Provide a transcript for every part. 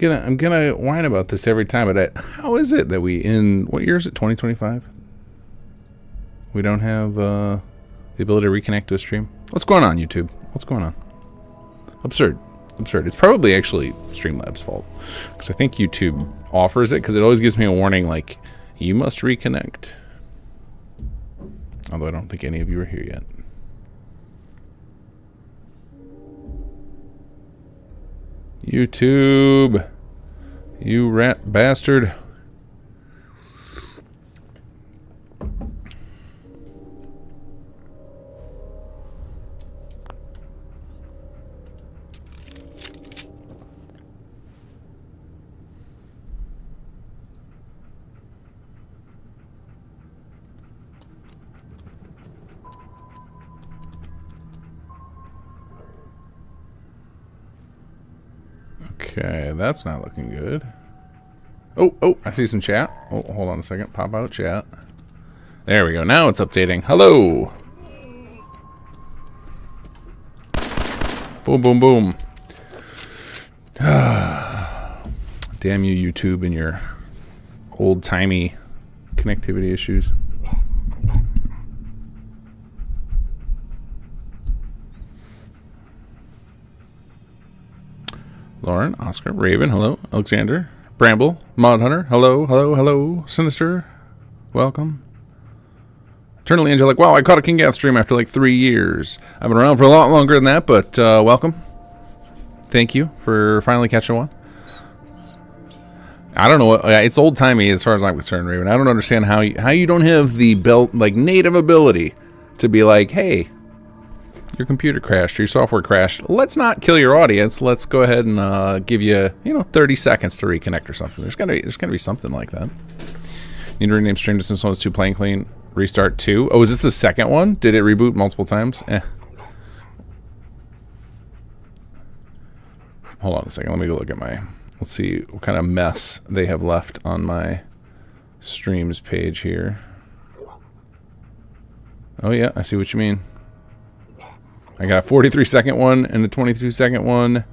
I'm gonna whine about this every time, but how is it that we what year is it? 2025. We don't have the ability to reconnect to a stream. What's going on, YouTube? What's going on? Absurd. It's probably actually Streamlabs' fault, because I think YouTube offers it, because it always gives me a warning like, you must reconnect. Although I don't think any of you are here yet. YouTube, you rat bastard. Okay, that's not looking good. Oh, I see some chat. Oh, hold on a second. Pop out chat. There we go. Now it's updating. Hello. Boom, boom, boom. Damn you, YouTube, and your old-timey connectivity issues. Lauren, Oscar, Raven, hello. Alexander, Bramble, Mod Hunter, hello, hello, hello. Sinister, welcome. Eternally Angelic, wow, I caught a King Gath stream after like 3 years. I've been around for a lot longer than that, but welcome. Thank you for finally catching one. I don't know what, it's old-timey as far as I'm concerned, Raven. I don't understand how you don't have the native ability to be like, hey, your computer crashed, your software crashed. Let's not kill your audience. Let's go ahead and give you, 30 seconds to reconnect or something. There's gonna be something like that. Need to rename Stranger Things 1 2 Playing Clean. Restart 2. Oh, is this the second one? Did it reboot multiple times? Hold on a second. Let me go look at my. Let's see what kind of mess they have left on my streams page here. Oh yeah, I see what you mean. I got a 43-second one and a 22-second one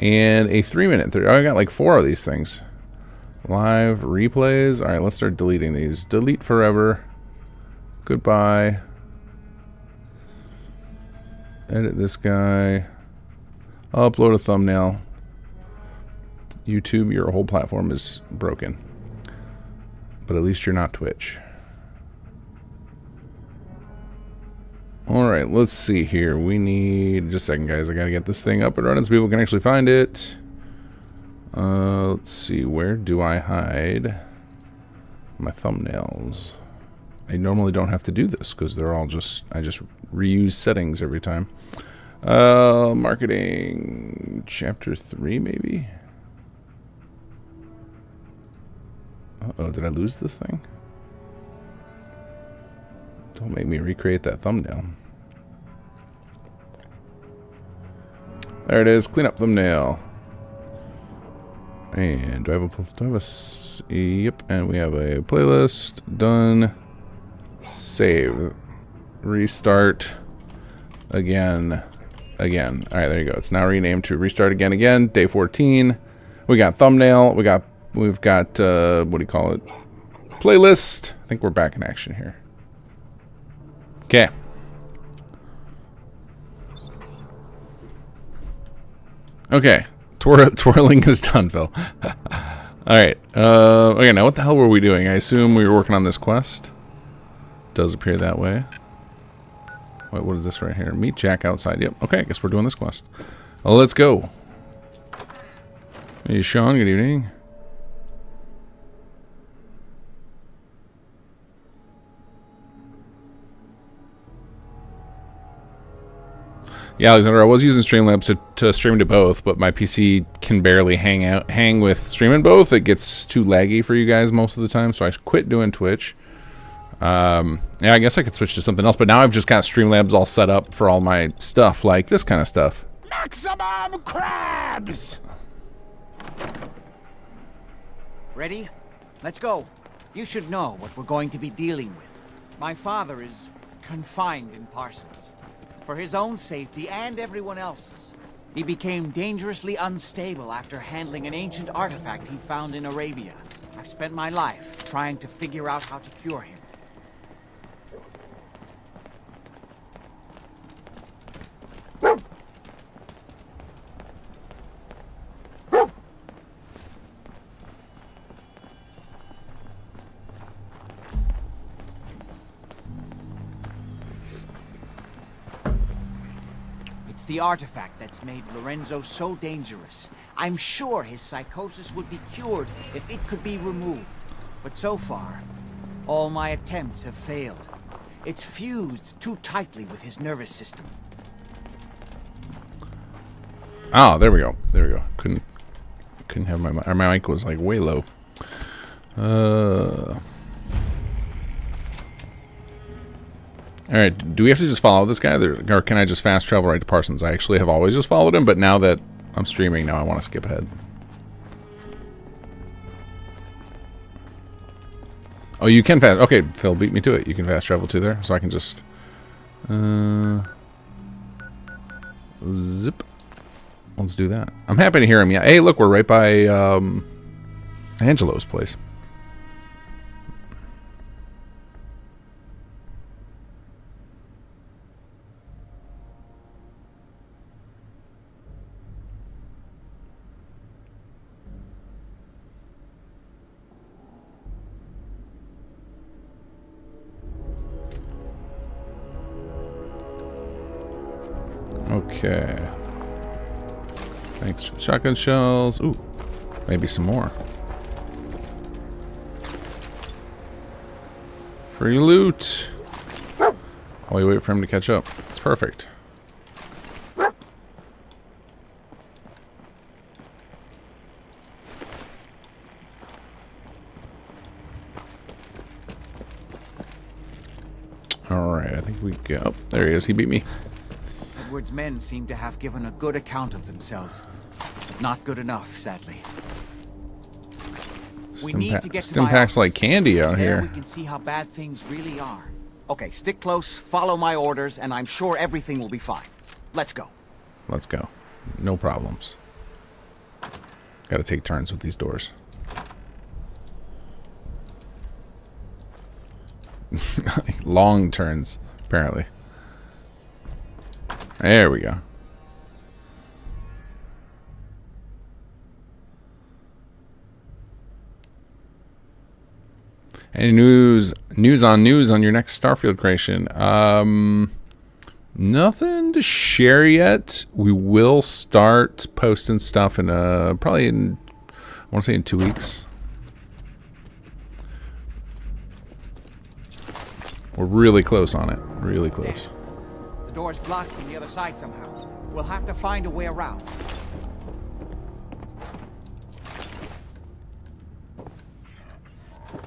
and a 3-minute. Oh, I got like 4 of these things. Live replays. All right, let's start deleting these. Delete forever. Goodbye. Edit this guy. Upload a thumbnail. YouTube, your whole platform is broken. But at least you're not Twitch. Alright, let's see here. We need... Just a second, guys. I gotta get this thing up and running so people can actually find it. Let's see. Where do I hide my thumbnails? I normally don't have to do this because they're all just... I just reuse settings every time. Marketing... Chapter 3, maybe? Uh-oh, did I lose this thing? Don't make me recreate that thumbnail. There it is. Clean up thumbnail. And do I have a yep, and we have a playlist. Done. Save. Restart. Again. Again. Alright, there you go. It's now renamed to Restart Again. Day 14. We got thumbnail. We've got what do you call it? Playlist. I think we're back in action here. Okay. Okay. Twirling is done, Phil. Alright. Okay, now what the hell were we doing? I assume we were working on this quest. Does appear that way. Wait, what is this right here? Meet Jack outside. Yep. Okay, I guess we're doing this quest. Well, let's go. Hey, Sean. Good evening. Yeah, Alexander, I was using Streamlabs to stream to both, but my PC can barely hang with streaming both. It gets too laggy for you guys most of the time, so I quit doing Twitch. Yeah, I guess I could switch to something else, but now I've just got Streamlabs all set up for all my stuff, like this kind of stuff. Maximum crabs! Ready? Let's go. You should know what we're going to be dealing with. My father is confined in Parsons. For his own safety and everyone else's. He became dangerously unstable after handling an ancient artifact he found in Arabia. I've spent my life trying to figure out how to cure him. It's the artifact that's made Lorenzo so dangerous. I'm sure his psychosis would be cured if it could be removed. But so far, all my attempts have failed. It's fused too tightly with his nervous system. Oh, there we go. There we go. Couldn't have my mic was like way low. All right, do we have to just follow this guy, or can I just fast travel right to Parsons? I actually have always just followed him, but now that I'm streaming, now I want to skip ahead. Oh, you can fast. Okay, Phil beat me to it. You can fast travel to there, so I can just zip. Let's do that. I'm happy to hear him. Yeah. Hey, look, we're right by Angelo's place. Okay. Thanks for the shotgun shells. Ooh, maybe some more. Free loot. While we wait for him to catch up. It's perfect. Alright, I think we go. Oh, there he is. He beat me. Edward's men seem to have given a good account of themselves. Not good enough, sadly. We need to get to Stim packs like candy out here. here. We can see how bad things really are. Okay, stick close, follow my orders, and I'm sure everything will be fine. Let's go. Let's go. No problems. Gotta take turns with these doors. Long turns, apparently. There we go. Any news on your next Starfield creation? Nothing to share yet. We will start posting stuff in probably in, I want to say in 2 weeks. We're really close on it. Really close. The door's blocked from the other side somehow. We'll have to find a way around.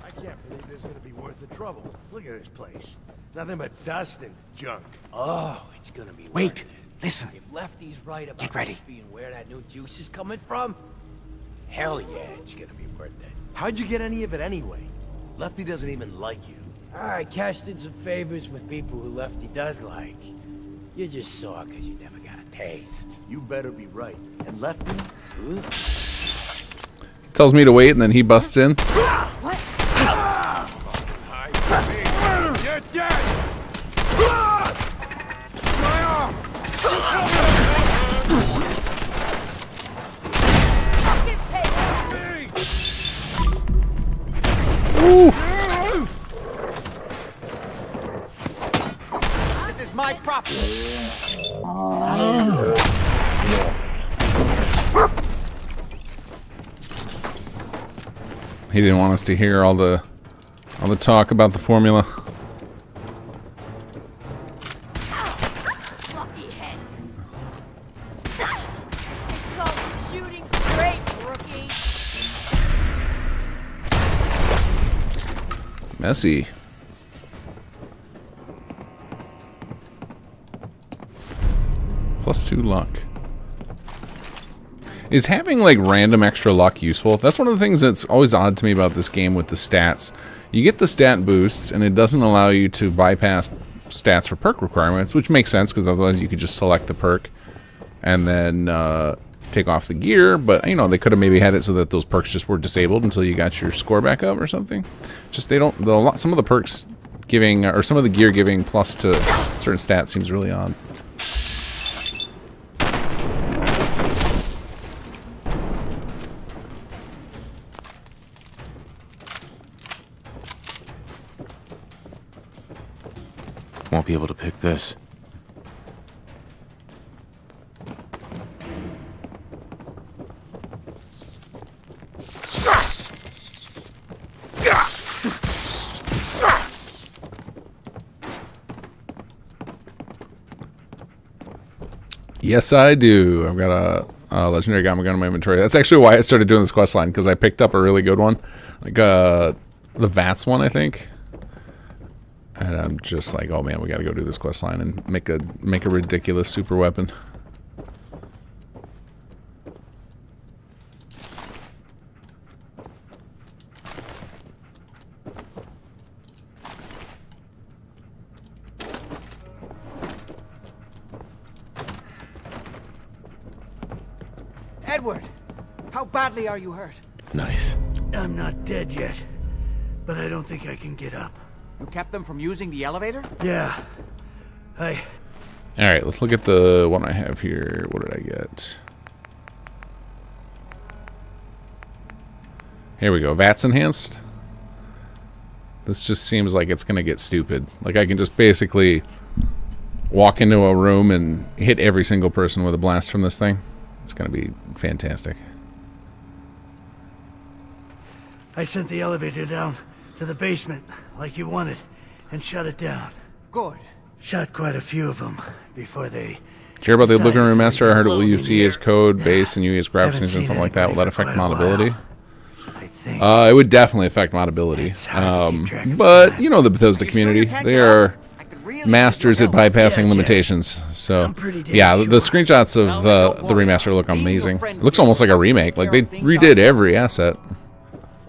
I can't believe this is gonna be worth the trouble. Look at this place. Nothing but dust and junk. Oh, it's gonna be Wait, worth it. listen. If Lefty's right about Get ready. this being where that new juice is coming from, hell yeah, it's gonna be worth it. How'd you get any of it anyway? Lefty doesn't even like you. I cashed in some favors with people who Lefty does like. You just saw because you never got a taste. You better be right. And Lefty? Huh? Tells me to wait, and then he busts in. You're dead! My arm! Oof. This is my property. He didn't want us to hear all the talk about the formula. Lucky head. It's called shooting straight, rookie. Messy. +2 luck. Is having like random extra luck useful? That's one of the things that's always odd to me about this game with the stats. You get the stat boosts and it doesn't allow you to bypass stats for perk requirements, which makes sense because otherwise you could just select the perk and then take off the gear. But you know, they could have maybe had it so that those perks just were disabled until you got your score back up or something. Just they don't. Some of the perks giving or some of the gear giving plus to certain stats seems really odd. Won't be able to pick this. Yes, I do. I've got a legendary gamma gun in my inventory. That's actually why I started doing this quest line, because I picked up a really good one, like the VATS one, I think. And I'm just like, oh man, we got to go do this quest line and make a ridiculous super weapon. Edward, how badly are you hurt? Nice. I'm not dead yet, but I don't think I can get up. You kept them from using the elevator? Yeah. All right, let's look at the one I have here. What did I get? Here we go. VATS enhanced. This just seems like it's gonna get stupid. Like I can just basically walk into a room and hit every single person with a blast from this thing. It's gonna be fantastic. I sent the elevator down to the basement, like you wanted, and shut it down. Good. Shot quite a few of them before they... Did you hear about the Oblivion decided to remaster? I heard blow me UC here. is code base and you use graphics Haven't and seen something like that. Will that anybody affect for quite a modability? while, I think. It would definitely affect modability. It's hard to keep track of But time. you know the Bethesda You sure you community, can't they get are up? I could really masters use at your help. bypassing Yeah, Jack. limitations. So I'm pretty damn yeah, the sure. screenshots of the remaster look amazing. It looks almost like a remake. Like they redid every asset,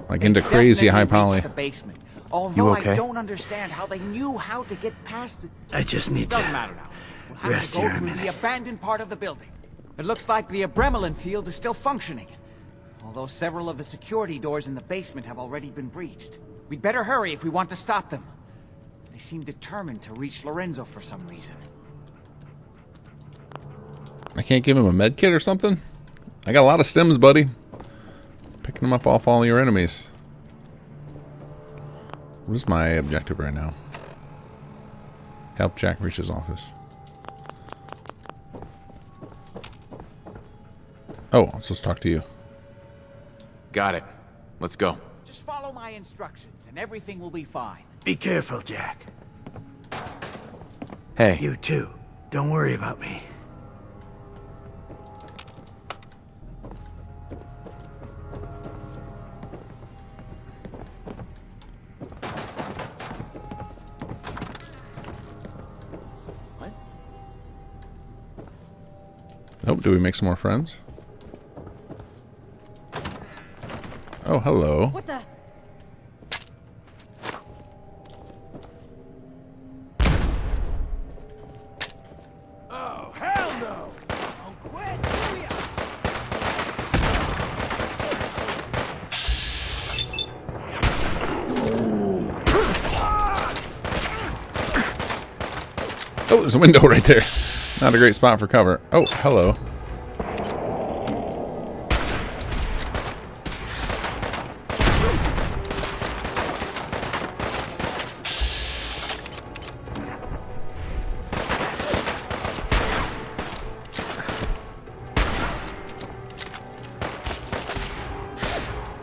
like into They crazy high definitely poly. reached the basement. Although okay? I don't understand how they knew how to get past it. I just need Doesn't to... matter now. We'll have rest to go here a through the minute. abandoned part of the building. It looks like the Bremelin field is still functioning. Although several of the security doors in the basement have already been breached. We'd better hurry if we want to stop them. They seem determined to reach Lorenzo for some reason. I can't give him a med kit or something? I got a lot of stims, buddy. Picking them up off all your enemies. What is my objective right now? Help Jack reach his office. Oh, I'm supposed to talk to you. Got it. Let's go. Just follow my instructions and everything will be fine. Be careful, Jack. Hey. You too. Don't worry about me. What? Oh, do we make some more friends? Oh, hello. What the? Oh, hell no! Don't quit, will ya? Oh, there's a window right there. Not a great spot for cover. Oh, hello.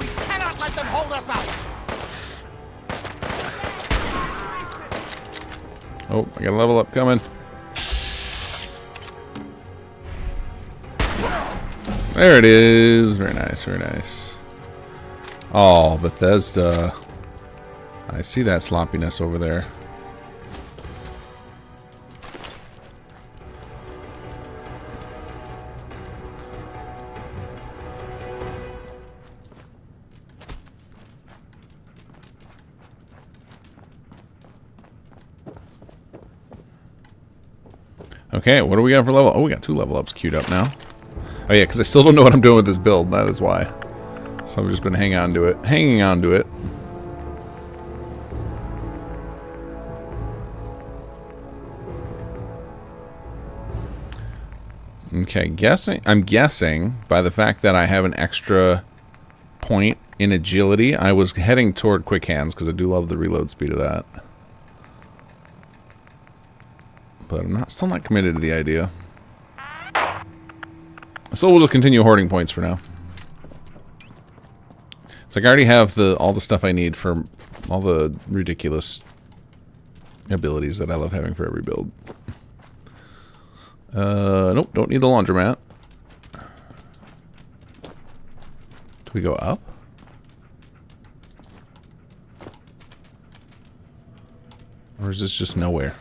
We cannot let them hold us out! Oh, I got a level up coming. There it is. Very nice, very nice. Oh, Bethesda. I see that sloppiness over there. Okay, what do we got for level? Oh, we got 2 level ups queued up now. Oh yeah, because I still don't know what I'm doing with this build. That is why. So I've just been hanging on to it. Okay, I'm guessing by the fact that I have an extra point in agility, I was heading toward quick hands because I do love the reload speed of that. But I'm still not committed to the idea. So we'll just continue hoarding points for now. It's like I already have all the stuff I need for all the ridiculous abilities that I love having for every build. Nope, don't need the laundromat. Do we go up? Or is this just nowhere?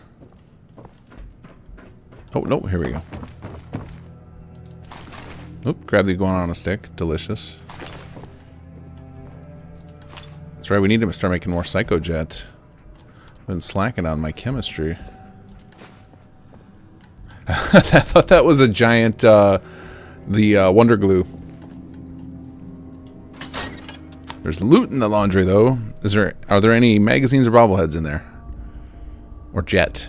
Oh, no, here we go. Oop, grab the iguana on a stick. Delicious. That's right, we need to start making more Psychojet. I've been slacking on my chemistry. I thought that was a giant, the Wonder Glue. There's loot in the laundry, though. Are there any magazines or bobbleheads in there? Or jet?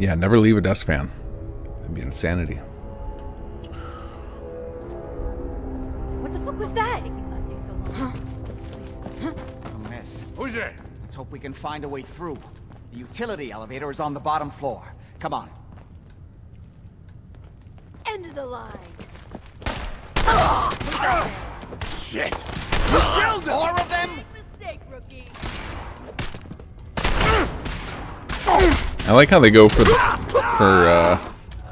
Yeah, never leave a desk fan. That'd be insanity. What the fuck was that? A mess. Who's there? Let's hope we can find a way through. The utility elevator is on the bottom floor. Come on. End of the line. Shit! More of them? Mistake, rookie. I like how they go for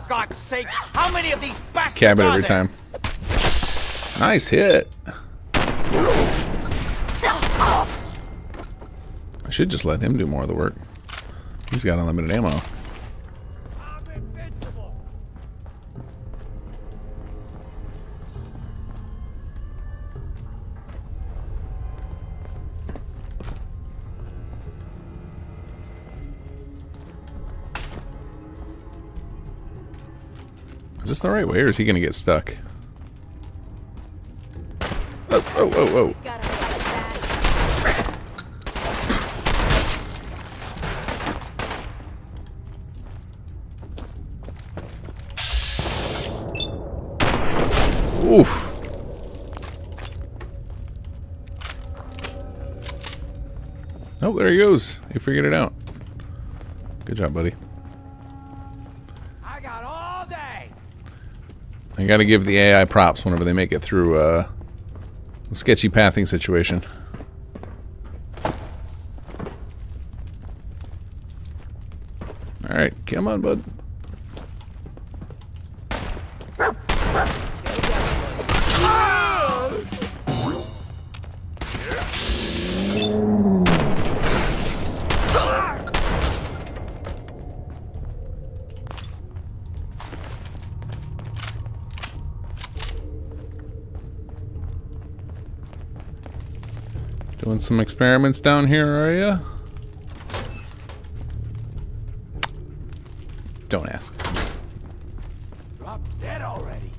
God's sake, how many of these bastards cabin are every there? time. Nice hit. I should just let him do more of the work. He's got unlimited ammo. I'm invincible. Is this the right way, or is he gonna get stuck? Oh, oh, oh, oh. He's got a back. Oof. Oh, there he goes. He figured it out. Good job, buddy. I got all day. I gotta give the AI props whenever they make it through a sketchy pathing situation. Alright, come on, bud. Doing some experiments down here, are ya? Don't ask. Drop dead already.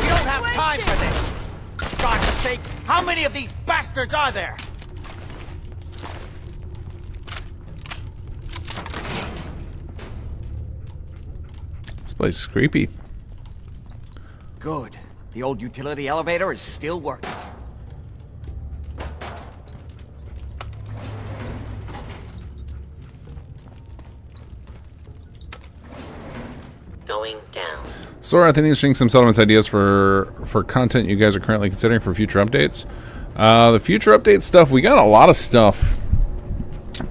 We don't have time for this! God's sake, how many of these bastards are there? This place is creepy. Good. The old utility elevator is still working. Going down. Sora, I think interesting some settlements ideas for content you guys are currently considering for future updates. The future update stuff, we got a lot of stuff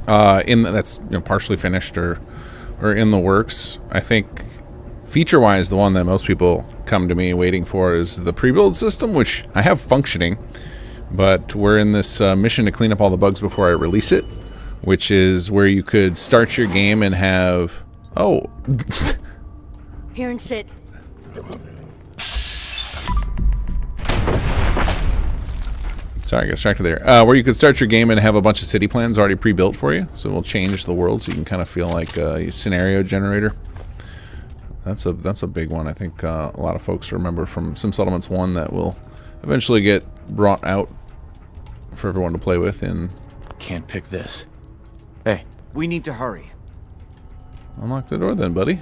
that's partially finished or in the works. I think feature-wise, the one that most people come to me waiting for is the pre-build system, which I have functioning, but we're in this mission to clean up all the bugs before I release it, which is where you could start your game and have... Oh. Hearing shit. Sorry, I got distracted there. Where you could start your game and have a bunch of city plans already pre-built for you. So we'll change the world so you can kind of feel like a scenario generator. That's a big one. I think a lot of folks remember from Sim Settlements 1 that will eventually get brought out for everyone to play with. And Can't pick this. Hey. We need to hurry. unlock the door then, buddy.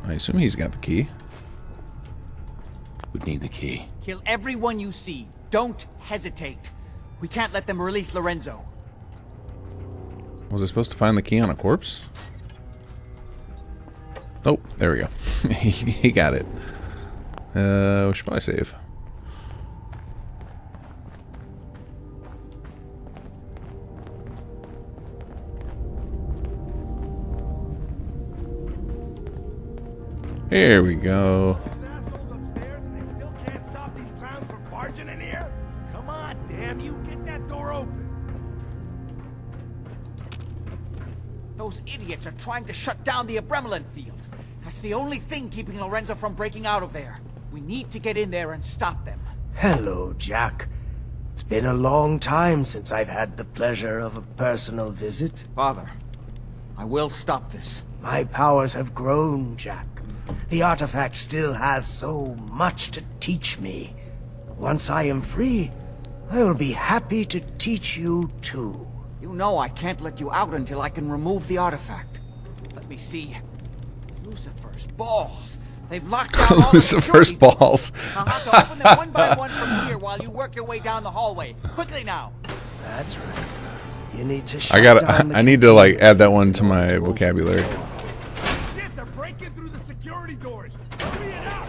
I assume he's got the key. Would need the key. Kill everyone you see. Don't hesitate. We can't let them release Lorenzo. Was I supposed to find the key on a corpse? Oh, there we go. He got it. We should probably save. Here we go. These assholes upstairs and they still can't stop these clowns from barging in here? Come on, damn you, get that door open. Those idiots are trying to shut down the Abremlin field. That's the only thing keeping Lorenzo from breaking out of there. We need to get in there and stop them. Hello, Jack. It's been a long time since I've had the pleasure of a personal visit. Father, I will stop this. My powers have grown, Jack. The artifact still has so much to teach me. Once I am free, I will be happy to teach you too. You know I can't let you out until I can remove the artifact. Let me see. Lucifer's balls. They've locked down all the Lucifer's security balls. I'll have to open them one by one from here while you work your way down the hallway. Quickly now. That's right. You need to shut I down the I need to like containment add that one to my field open vocabulary. the door. Shit, they're breaking through the security doors. Hurry it up!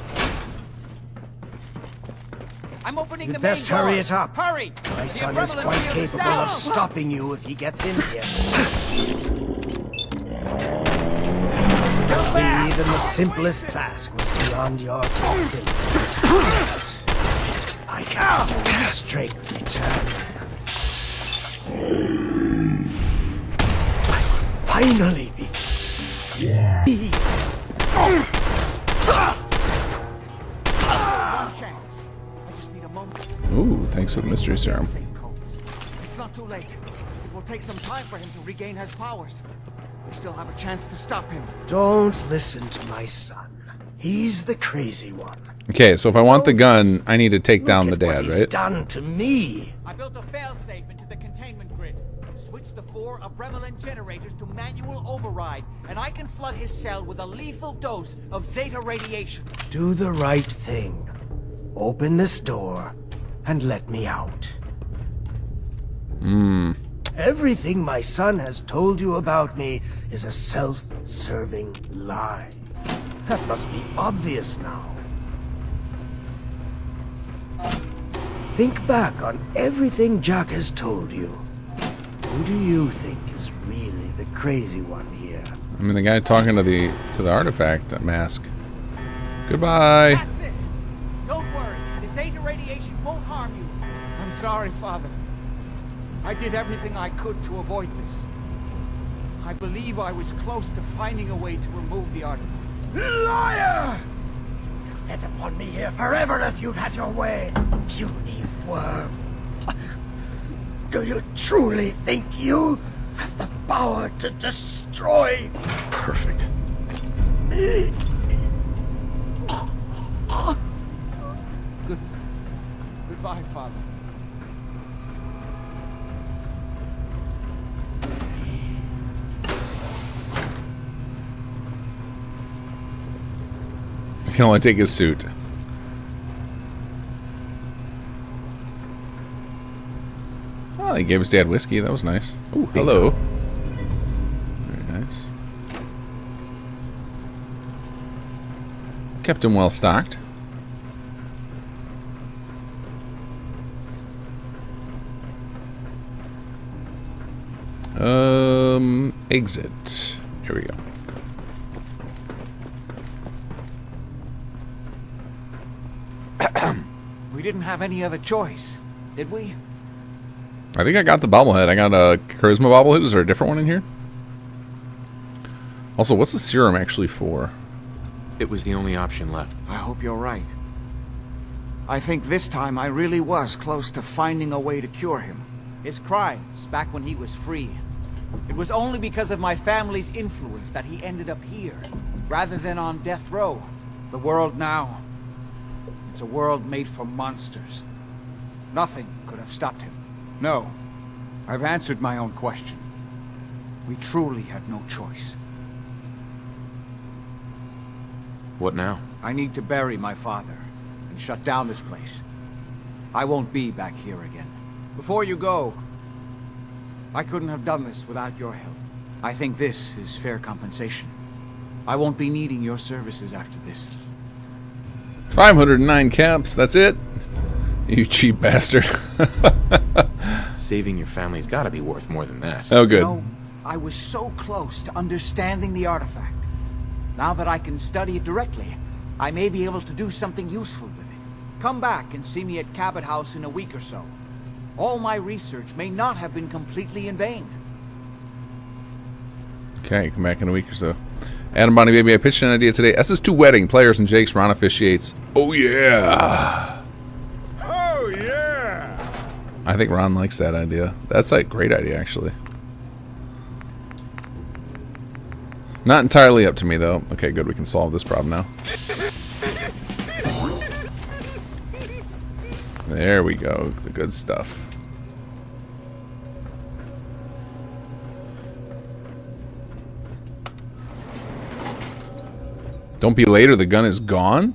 I'm opening You'd the main best hurry doors. it up. Hurry! My The son is Abremlin quite field is capable down. of stopping you if he gets in here. Even the simplest task was beyond your capabilities. I can feel the strength return. I finally be. One chance. I just need a moment. Ooh, thanks for the mystery serum. Safe codes. It's not too late. It will take some time for him to regain his powers. We still have a chance to stop him. Don't listen to my son. He's the crazy one. Okay, so if I want the gun, I need to take down the Look at what dad, he's right? done to me. I built a failsafe into the containment grid. Switch the 4 Abremlin generators to manual override, and I can flood his cell with a lethal dose of Zeta radiation. Do the right thing. Open this door and let me out. Everything my son has told you about me is a self-serving lie. That must be obvious now. Think back on everything Jack has told you. Who do you think is really the crazy one here? I mean, the guy talking to the artifact mask. Goodbye. That's it. Don't worry. The Zeta radiation won't harm you. I'm sorry, Father. I did everything I could to avoid this. I believe I was close to finding a way to remove the artifact. Liar! You'd fed upon me here forever if you'd had your way, puny worm. Do you truly think you have the power to destroy Perfect. me? Goodbye, Father. I can only take his suit. Oh, he gave his dad whiskey. That was nice. Oh, hello. Very nice. Kept him well stocked. Exit. Here we go. didn't have any other choice, did we? I think I got the bobblehead. I got a charisma bobblehead. Is there a different one in here? Also, what's the serum actually for? It was the only option left. I hope you're right. I think this time I really was close to finding a way to cure him. His crimes, back when he was free. It was only because of my family's influence that he ended up here, rather than on death row. The world now, it's a world made for monsters. Nothing could have stopped him. No, I've answered my own question. We truly had no choice. What now? I need to bury my father and shut down this place. I won't be back here again. Before you go, I couldn't have done this without your help. I think this is fair compensation. I won't be needing your services after this. 509 caps, that's it? You cheap bastard. Saving your family's gotta be worth more than that. Oh, good. You know, I was so close to understanding the artifact. Now that I can study it directly, I may be able to do something useful with it. Come back and see me at Cabot House in a week or so. All my research may not have been completely in vain. Okay, come back in a week or so. Adam Bonnie Baby, I pitched an idea today. SS2 wedding, players and Jake's, Ron officiates. Oh, yeah. Oh, yeah! I think Ron likes that idea. That's a great idea, actually. Not entirely up to me, though. Okay, good. We can solve this problem now. There we go. The good stuff. Don't be late or the gun is gone?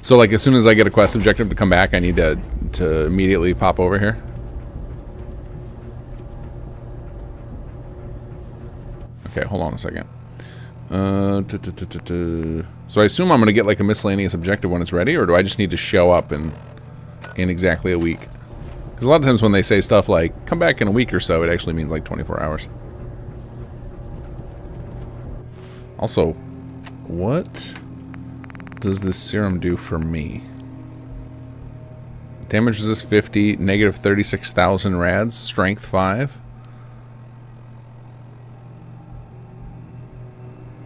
So, like, as soon as I get a quest objective to come back, I need to immediately pop over here? Okay, hold on a second. So I assume I'm going to get, like, a miscellaneous objective when it's ready, or do I just need to show up in exactly a week? Because a lot of times when they say stuff like, come back in a week or so, it actually means, like, 24 hours. Also, what does this serum do for me? Damage resist 50, negative 36,000 rads, strength 5.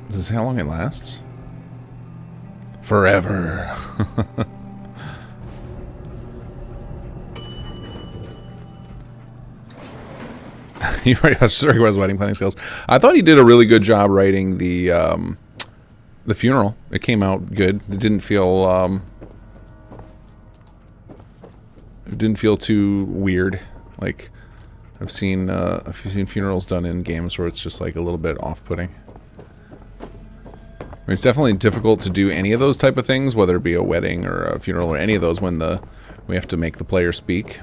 Does this say how long it lasts? Forever. He requires wedding planning skills. I thought he did a really good job writing the funeral. It came out good. It didn't feel too weird. Like I've seen funerals done in games where it's just like a little bit off-putting. I mean, it's definitely difficult to do any of those type of things, whether it be a wedding or a funeral or any of those when we have to make the player speak.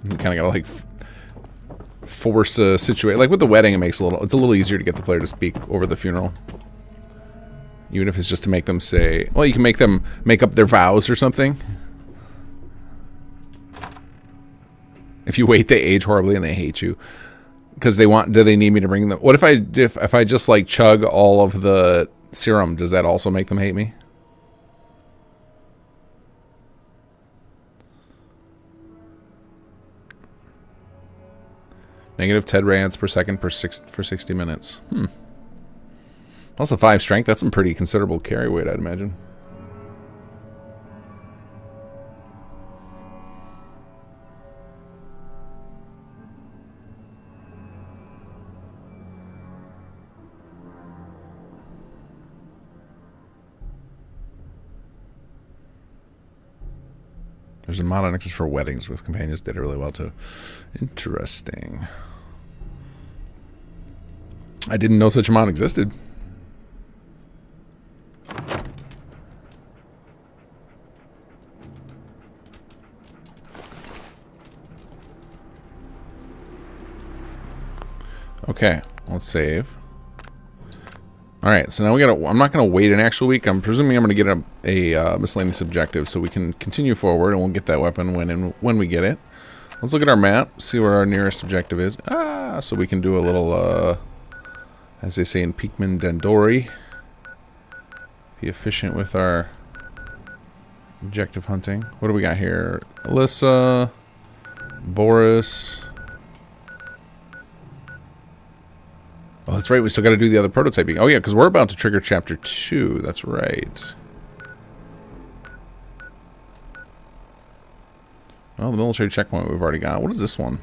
You kind of gotta like force a situation. Like with the wedding, it's a little easier to get the player to speak over the funeral. Even if it's just to make them say, well, you can make them make up their vows or something. If you wait, they age horribly and they hate you. Because do they need me to bring them? What if I just like chug all of the serum, does that also make them hate me? Negative 10 rads per second for 60 minutes. Also 5 strength, that's some pretty considerable carry weight, I'd imagine. There's a mod on Nexus for weddings with companions. Did it really well too. Interesting. I didn't know such a mod existed. Okay, let's save. Alright, so now I'm not going to wait an actual week. I'm presuming I'm going to get a miscellaneous objective so we can continue forward and we'll get that weapon when we get it. Let's look at our map, see where our nearest objective is. So we can do a little, as they say in Peakman Dandori, be efficient with our Objective hunting. What do we got here? Alyssa, Boris. Oh, that's right. We still got to do the other prototyping. Oh, yeah, because we're about to trigger Chapter 2. That's right. Well, the military checkpoint we've already got. What is this one?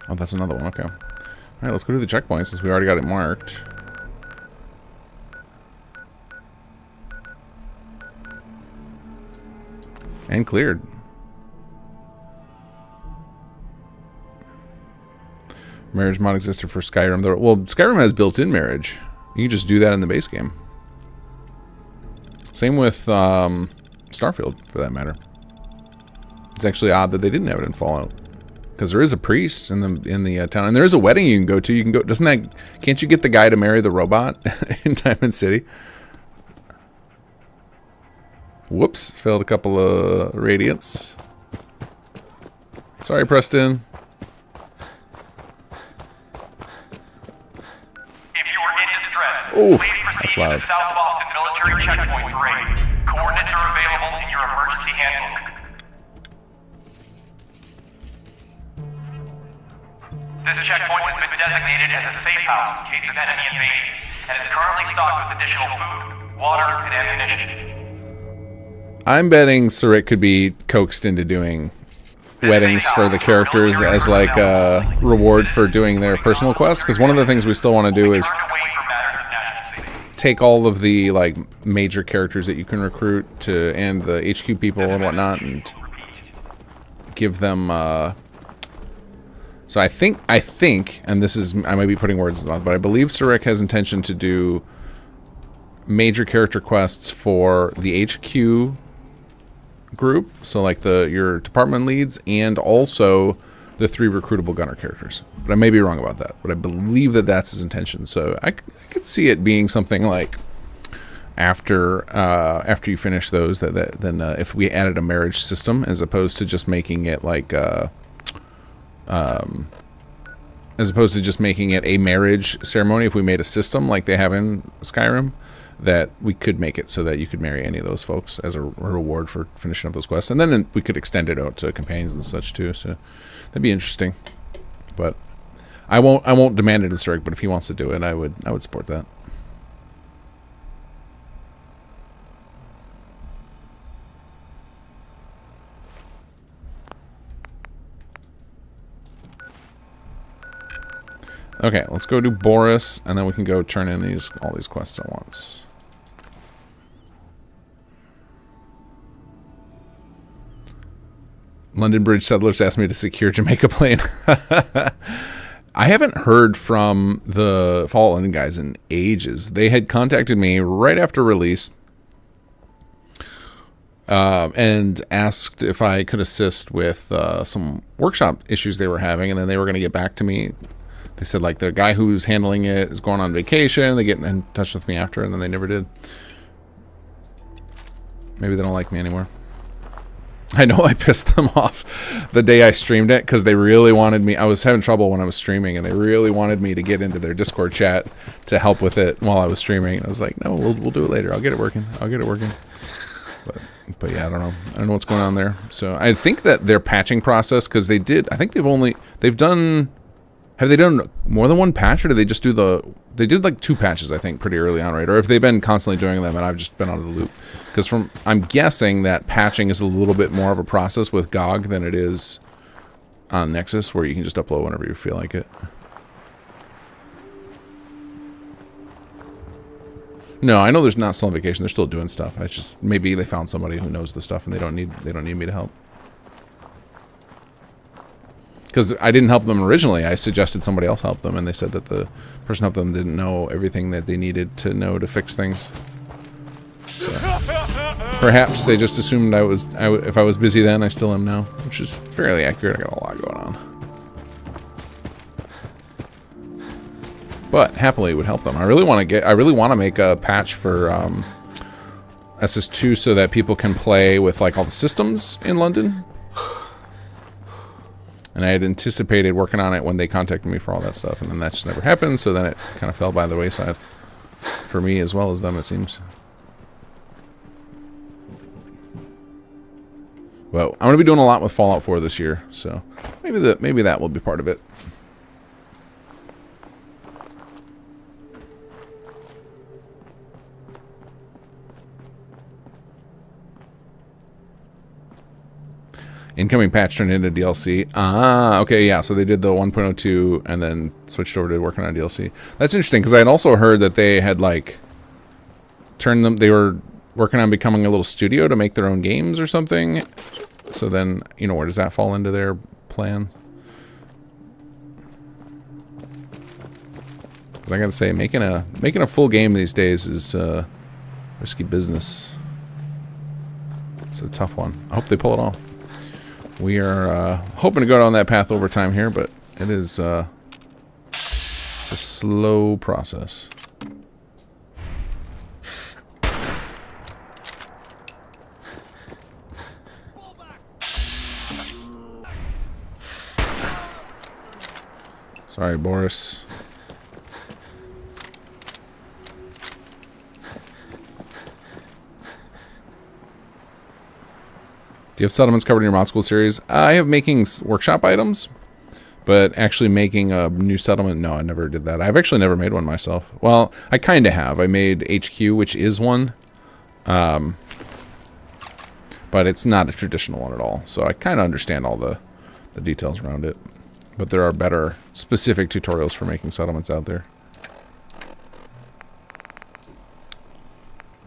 Oh, that's another one. Okay. All right, let's go to the checkpoint since we already got it marked. And cleared. Marriage mod existed for Skyrim. Well, Skyrim has built-in marriage. You can just do that in the base game. Same with Starfield, for that matter. It's actually odd that they didn't have it in Fallout, because there is a priest in the town, and there is a wedding you can go to. You can go. Doesn't that? Can't you get the guy to marry the robot in Diamond City? Whoops! Failed a couple of radiants. Sorry, Preston. Oof, that's loud. South Boston military checkpoint for aid. Coordinates are available in your emergency handbook. This checkpoint has been designated as a safe house in case of enemy invasion, and is currently stocked with additional food, water, and ammunition. I'm betting Sarik could be coaxed into doing weddings for the characters as like a reward for doing their personal quests, because one of the things we still want to do is take all of the like major characters that you can recruit to, and the HQ people and whatnot, and give them so I think, and this is, I might be putting words in his mouth, but I believe Sarik has intention to do major character quests for the HQ group, so like your department leads, and also the 3 recruitable gunner characters. But I may be wrong about that, but I believe that that's his intention. So I could see it being something like after you finish those, then if we added a marriage system as opposed to just making it like as opposed to just making it a marriage ceremony, if we made a system like they have in Skyrim, that we could make it so that you could marry any of those folks as a reward for finishing up those quests, and then we could extend it out to companions and such too. So that'd be interesting. But I won't demand it in Stark, but if he wants to do it, I would support that. Okay, let's go do Boris, and then we can go turn in all these quests at once. London Bridge settlers asked me to secure Jamaica plane. I haven't heard from the Fallout London guys in ages. They had contacted me right after release and asked if I could assist with some workshop issues they were having, and then they were going to get back to me. They said, like, the guy who's handling it is going on vacation. They get in touch with me after, and then they never did. Maybe they don't like me anymore. I know I pissed them off the day I streamed it, because they really wanted me. I was having trouble when I was streaming, and they really wanted me to get into their Discord chat to help with it while I was streaming. And I was like, no, we'll do it later. I'll get it working. But yeah, I don't know. I don't know what's going on there. So I think that their patching process, because they did, I think they've done, have they done more than one patch, or did they just do they did like 2 patches, I think, pretty early on, right? Or if they've been constantly doing them and I've just been out of the loop. Because I'm guessing that patching is a little bit more of a process with GOG than it is on Nexus, where you can just upload whenever you feel like it. No, I know there's not still on vacation. They're still doing stuff. It's just maybe they found somebody who knows the stuff and they don't need me to help. Because I didn't help them originally. I suggested somebody else help them, and they said that the person helped them didn't know everything that they needed to know to fix things. So perhaps they just assumed if I was busy then, I still am now, which is fairly accurate. I got a lot going on. But happily it would help them. I really want to make a patch for SS2 so that people can play with like all the systems in London. And I had anticipated working on it when they contacted me for all that stuff, and then that just never happened, so then it kind of fell by the wayside. For me as well as them, it seems. But I'm going to be doing a lot with Fallout 4 this year, so maybe that will be part of it. Incoming patch turned into DLC. Ah, okay, yeah. So they did the 1.02 and then switched over to working on DLC. That's interesting because I had also heard that they had like turned them. They were working on becoming a little studio to make their own games or something. So then, you know, where does that fall into their plan? Because I gotta say, making a full game these days is risky business. It's a tough one. I hope they pull it off. We are hoping to go down that path over time here, but it is it's a slow process. Sorry, Boris. Do you have settlements covered in your mod school series? I have making workshop items, but actually making a new settlement, no, I never did that. I've actually never made one myself. Well, I kind of have. I made HQ, which is one, but it's not a traditional one at all. So I kind of understand all the details around it. But there are better specific tutorials for making settlements out there.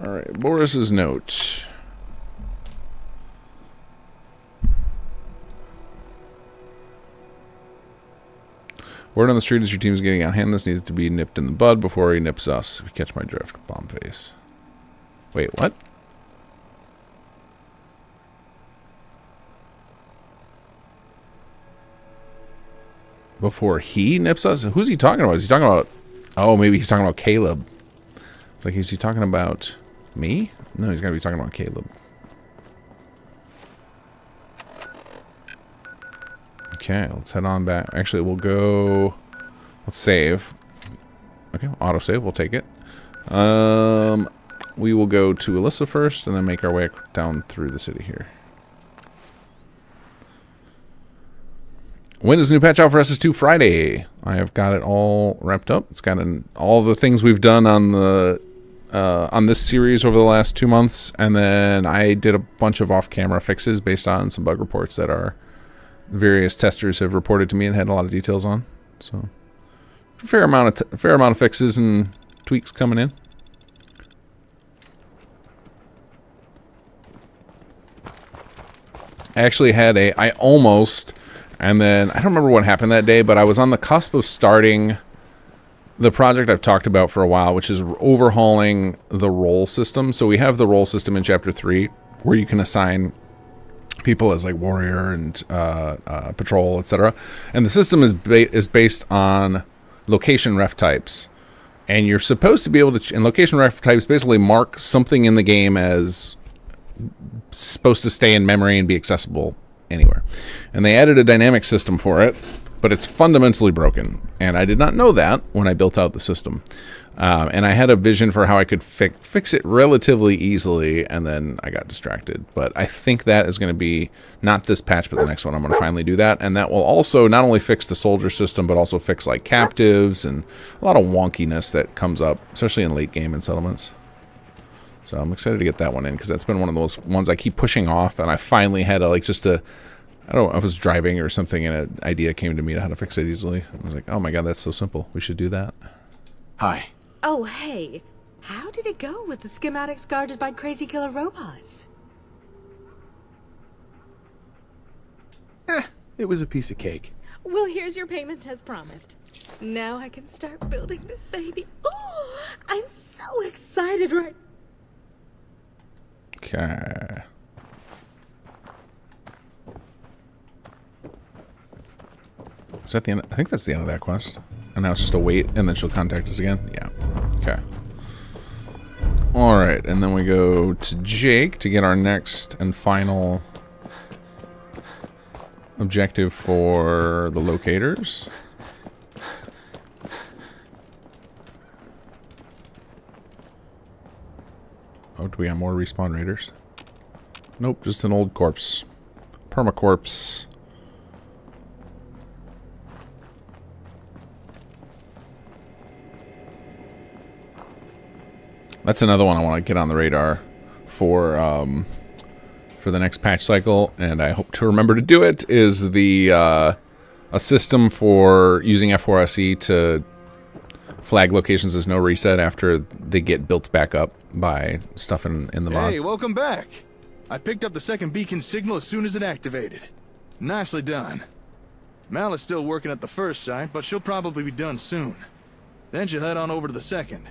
All right, Boris's note. Word on the street is your team is getting out of hand. This needs to be nipped in the bud before he nips us. If you catch my drift, bomb face. Wait, what? Before he nips us? Who's he talking about? Is he talking about... Oh, maybe he's talking about Caleb. It's like, is he talking about me? No, he's got to be talking about Caleb. Okay, let's head on back. Actually, we'll go... Let's save. Okay, autosave. We'll take it. We will go to Alyssa first, and then make our way down through the city here. When is the new patch out for SS2? Friday. I have got it all wrapped up. It's got all the things we've done on the on this series over the last 2 months, and then I did a bunch of off-camera fixes based on some bug reports that our various testers have reported to me and had a lot of details on. So, a fair amount of fixes and tweaks coming in. I actually had I almost, and then I don't remember what happened that day, but I was on the cusp of starting the project I've talked about for a while, which is overhauling the role system. So we have the role system in Chapter 3, where you can assign people as like warrior and patrol, etc. And the system is based on location ref types, and you're supposed to be able to. And location ref types basically mark something in the game as supposed to stay in memory and be accessible anywhere. And they added a dynamic system for it, but it's fundamentally broken. And I did not know that when I built out the system. And I had a vision for how I could fix it relatively easily, and then I got distracted. But I think that is going to be not this patch, but the next one. I'm going to finally do that, and that will also not only fix the soldier system, but also fix like captives and a lot of wonkiness that comes up, especially in late game and settlements. So I'm excited to get that one in, because that's been one of those ones I keep pushing off, and I finally had to like I don't know, I was driving or something, and an idea came to me to how to fix it easily. I was like, oh my god, that's so simple. We should do that. Hi. Oh, hey. How did it go with the schematics guarded by crazy killer robots? It was a piece of cake. Well, here's your payment as promised. Now I can start building this baby. Oh, I'm so excited right... Okay. Is that the end? I think that's the end of that quest. And now it's just a wait, and then she'll contact us again? Yeah. Okay. Alright, and then we go to Jake to get our next and final objective for the locators. Oh, do we have more respawn raiders? Nope, just an old corpse. Permacorpse. That's another one I want to get on the radar for the next patch cycle, and I hope to remember to do it, is the a system for using F4SE to flag locations as no reset after they get built back up by stuff in the mod. Hey, welcome back. I picked up the second beacon signal as soon as it activated. Nicely done. Mal is still working at the first site, but she'll probably be done soon. Then she'll head on over to the second.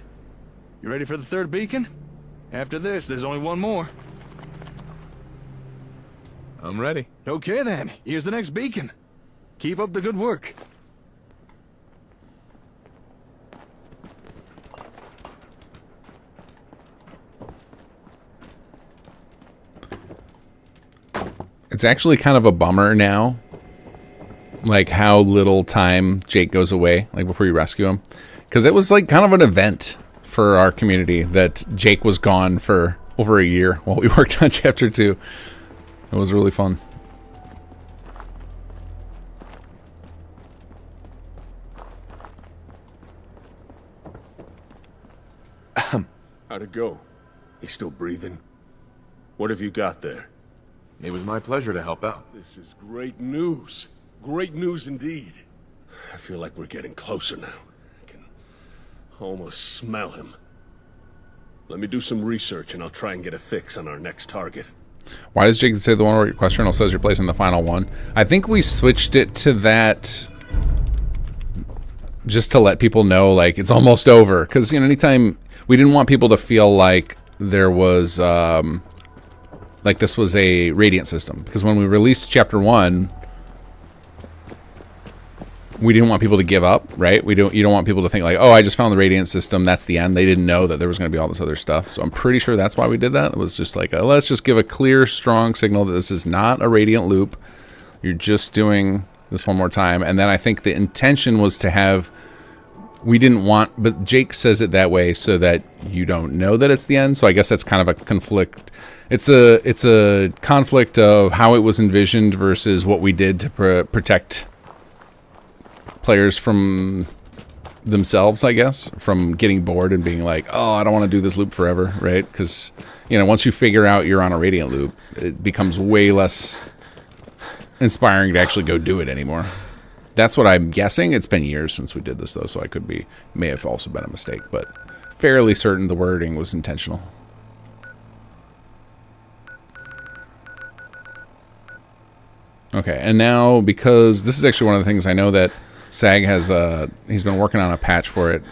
You ready for the third beacon? After this, there's only one more. I'm ready. Okay then, here's the next beacon. Keep up the good work. It's actually kind of a bummer now, like how little time Jake goes away, like before you rescue him. Because it was like kind of an event for our community that Jake was gone for over a year while we worked on Chapter 2. It was really fun. How'd it go? He's still breathing? What have you got there? It was my pleasure to help out. This is great news. Great news indeed. I feel like we're getting closer now. I can almost smell him. Let me do some research and I'll try and get a fix on our next target. Why does Jake say the one where your quest journal says you're placing the final one? I think we switched it to that just to let people know, like, it's almost over. Because, you know, anytime... We didn't want people to feel like there was... like this was a Radiant system. Because when we released Chapter 1... we didn't want people to give up, right? You don't want people to think like, oh, I just found the Radiant system, that's the end. They didn't know that there was going to be all this other stuff. So I'm pretty sure that's why we did that. It was just like, let's just give a clear, strong signal that this is not a Radiant loop. You're just doing this one more time. And then I think the intention was to have, we didn't want, but Jake says it that way so that you don't know that it's the end. So I guess that's kind of a conflict. It's a conflict of how it was envisioned versus what we did to protect players from themselves, I guess, from getting bored and being like, oh, I don't want to do this loop forever, right? Because, you know, once you figure out you're on a Radiant loop, it becomes way less inspiring to actually go do it anymore. That's what I'm guessing. It's been years since we did this, though, so I could be, may have also been a mistake, but fairly certain the wording was intentional. Okay, and now, because this is actually one of the things I know that SAG has, he's been working on a patch for it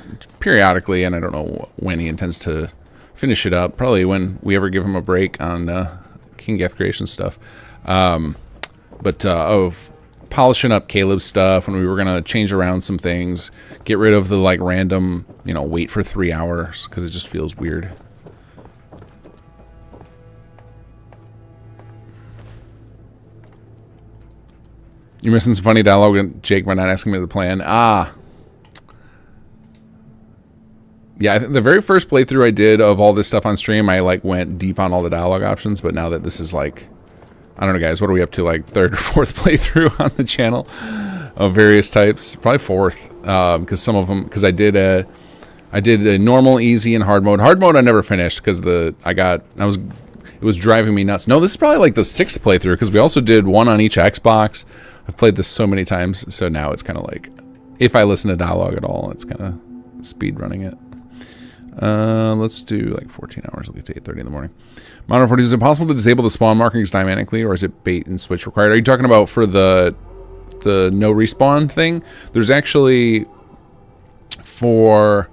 periodically, and I don't know when he intends to finish it up. Probably when we ever give him a break on King Geth creation stuff. But of polishing up Caleb's stuff, when we were going to change around some things, get rid of the, like, random, you know, wait for 3 hours, because it just feels weird. You're missing some funny dialogue with Jake by not asking me the plan. Ah. Yeah, the very first playthrough I did of all this stuff on stream, I, like, went deep on all the dialogue options, but now that this is, like, I don't know, guys, what are we up to, like, third or fourth playthrough on the channel of various types? Probably fourth, because some of them, because I did a normal, easy, and hard mode. Hard mode I never finished, because it was driving me nuts. No, this is probably, like, the 6th playthrough, because we also did one on each Xbox. I've played this so many times, so now it's kind of like, if I listen to dialogue at all, it's kind of speed running it. Let's do like 14 hours. We'll get to 8:30 in the morning. Modern 40, is it possible to disable the spawn markings dynamically, or is it bait and switch required? Are you talking about for the no respawn thing? There's actually so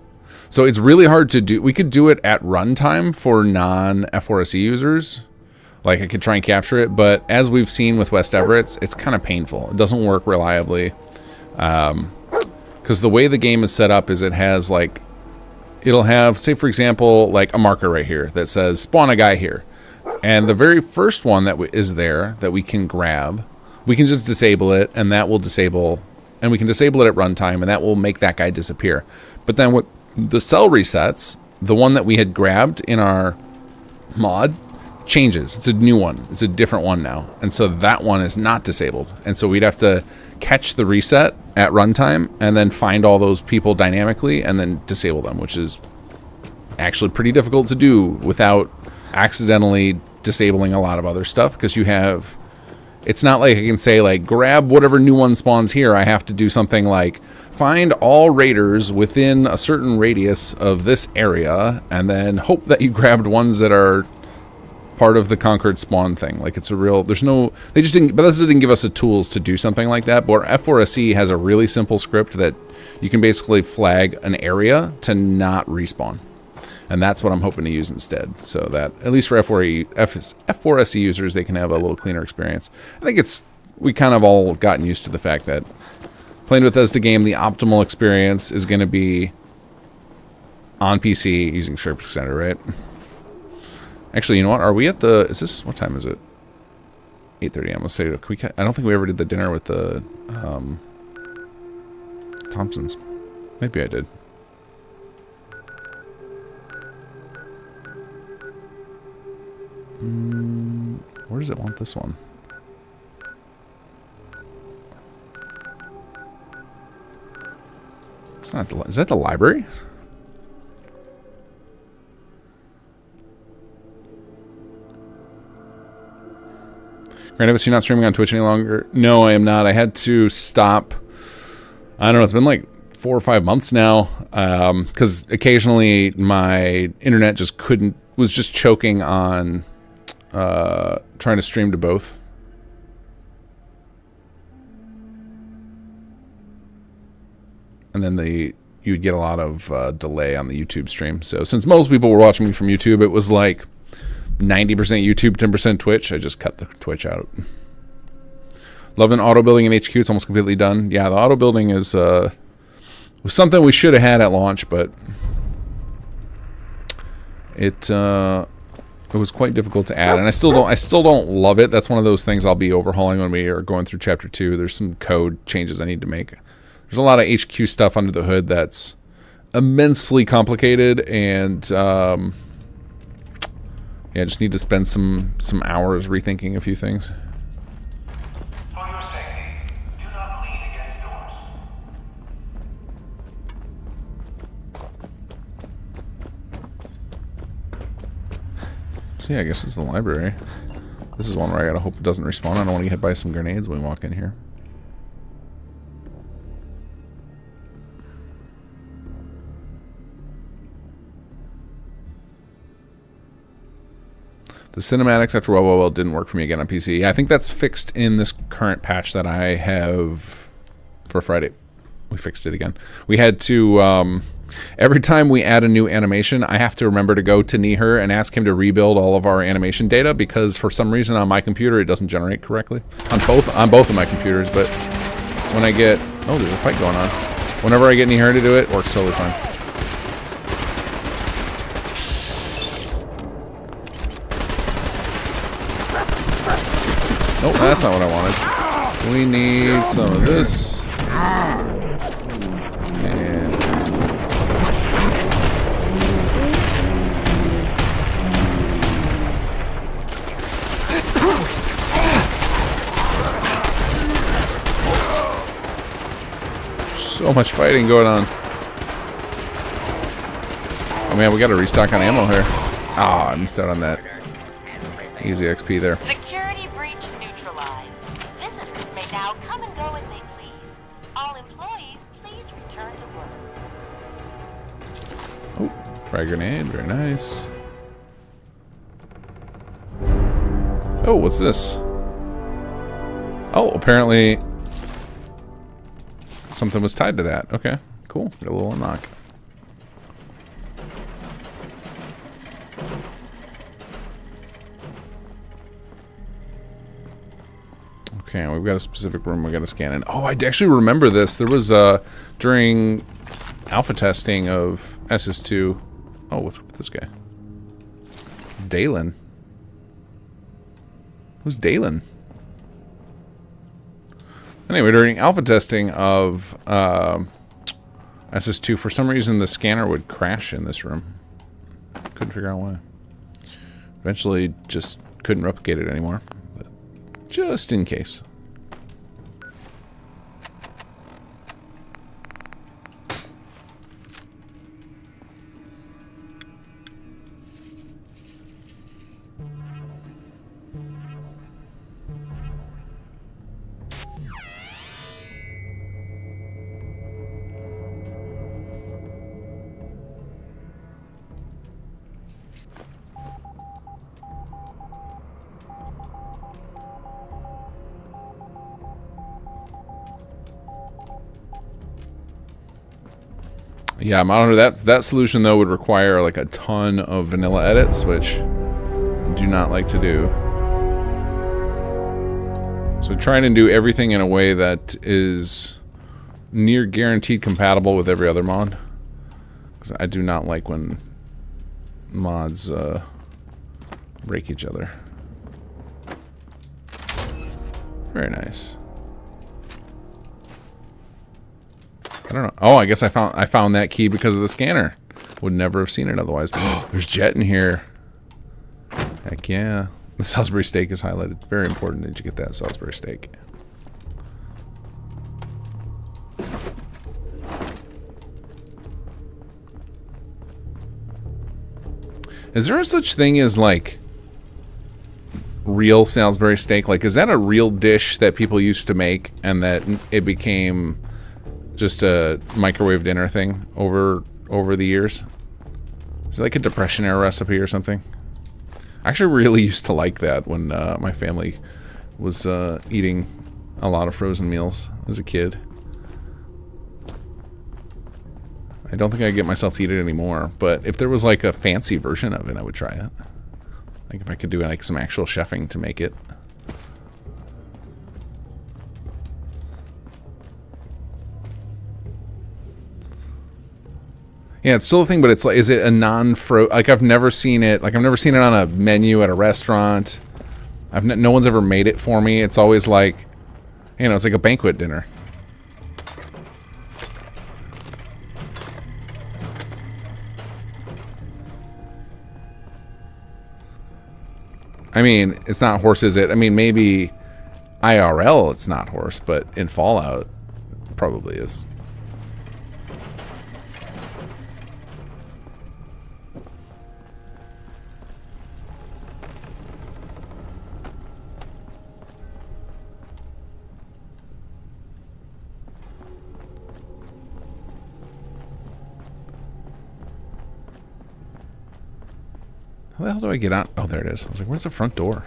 it's really hard to do. We could do it at runtime for non-F4SE users. Like, I could try and capture it, but as we've seen with West Everett, it's kind of painful. It doesn't work reliably. Because the way the game is set up is it has, like, it'll have, say, for example, like a marker right here that says, spawn a guy here. And the very first one that is there that we can grab, we can just disable it, and that will disable, and we can disable it at runtime, and that will make that guy disappear. But then with the cell resets, the one that we had grabbed in our mod changes. It's a new one. It's a different one now. And so that one is not disabled. And so we'd have to catch the reset at runtime and then find all those people dynamically and then disable them, which is actually pretty difficult to do without accidentally disabling a lot of other stuff, because you have... It's not like I can say, like, grab whatever new one spawns here. I have to do something like find all raiders within a certain radius of this area and then hope that you grabbed ones that are part of the conquered spawn thing. Like, it's a real... There's no... They just didn't... Bethesda didn't give us the tools to do something like that. But F4SE has a really simple script that you can basically flag an area to not respawn. And that's what I'm hoping to use instead. So that, at least for F4SE users, they can have a little cleaner experience. I think it's... We kind of all gotten used to the fact that playing with Bethesda game, the optimal experience is going to be on PC using Sharp Center, right? Actually, you know what? Are we at the... Is this... What time is it? 8:30 a.m. Let's say... I don't think we ever did the dinner with the... Thompsons. Maybe I did. Where does it want this one? It's not the... Is that the library? Granted, you're not streaming on Twitch any longer. No, I am not. I had to stop. I don't know. It's been like 4 or 5 months now. Because occasionally my internet just couldn't... Was just choking on... trying to stream to both. And then you'd get a lot of delay on the YouTube stream. So since most people were watching me from YouTube, it was like 90% YouTube, 10% Twitch. I just cut the Twitch out. Loving auto building in HQ. It's almost completely done. Yeah, the auto building is was something we should have had at launch, but it was quite difficult to add, and I still don't love it. That's one of those things I'll be overhauling when we are going through Chapter 2. There's some code changes I need to make. There's a lot of HQ stuff under the hood that's immensely complicated, and yeah, I just need to spend some hours rethinking a few things. For your safety, do not lean against doors. So yeah, I guess it's the library. This is one where I gotta hope it doesn't respawn. I don't want to get hit by some grenades when we walk in here. The cinematics after well didn't work for me again on PC. Yeah, I think that's fixed in this current patch that I have for Friday. We fixed it again. We had to, every time we add a new animation, I have to remember to go to Nihir and ask him to rebuild all of our animation data, because for some reason on my computer it doesn't generate correctly. On both of my computers, but when I get... Oh, there's a fight going on. Whenever I get Nihir to do it, it works totally fine. Nope, that's not what I wanted. We need some of this. And... so much fighting going on. Oh man, we got to restock on ammo here. Ah, I missed out on that. Easy XP there. Security breach neutralized. Visitors may now come and go as they please. All employees, please return to work. Oh, frag grenade, very nice. Oh, what's this? Oh, apparently something was tied to that. Okay, cool. Got a little unlock. Okay, we've got a specific room we got to scan in. Oh, I actually remember this. There was, during alpha testing of SS2... Oh, what's up with this guy? Dalen. Who's Dalen? Anyway, during alpha testing of SS2, for some reason the scanner would crash in this room. Couldn't figure out why. Eventually just couldn't replicate it anymore. But just in case. Yeah, monitor that solution though would require like a ton of vanilla edits, which I do not like to do. So trying to do everything in a way that is near guaranteed compatible with every other mod. Because I do not like when mods break each other. Very nice. I don't know. Oh, I guess I found that key because of the scanner. Would never have seen it otherwise. There's jet in here. Heck yeah. The Salisbury steak is highlighted. Very important that you get that Salisbury steak. Is there a such thing as like real Salisbury steak? Like, is that a real dish that people used to make and that it became just a microwave dinner thing over the years? Is it like a Depression era recipe or something? I actually really used to like that when my family was eating a lot of frozen meals as a kid. I don't think I get myself to eat it anymore, but if there was like a fancy version of it, I would try it. Like if I could do like some actual chefing to make it. Yeah, it's still a thing, but it's like, is it a non-fro? Like I've never seen it. Like I've never seen it on a menu at a restaurant. No one's ever made it for me. It's always like, you know, it's like a banquet dinner. I mean, it's not horse, is it? I mean, maybe IRL it's not horse, but in Fallout, it probably is. How the hell do I get out? Oh, there it is. I was like, where's the front door?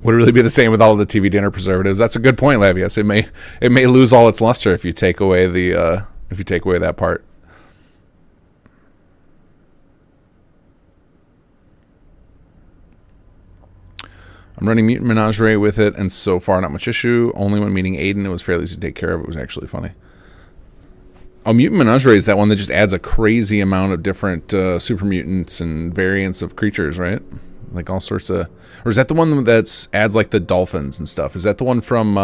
Would it really be the same with all of the TV dinner preservatives? That's a good point, Lavius. It may lose all its luster if you take away the that part. I'm running Mutant Menagerie with it, and so far not much issue. Only when meeting Aiden, it was fairly easy to take care of. It was actually funny. Oh, Mutant Menagerie is that one that just adds a crazy amount of different super mutants and variants of creatures, right? Like all sorts of... Or is that the one that adds like the dolphins and stuff? Is that the one from...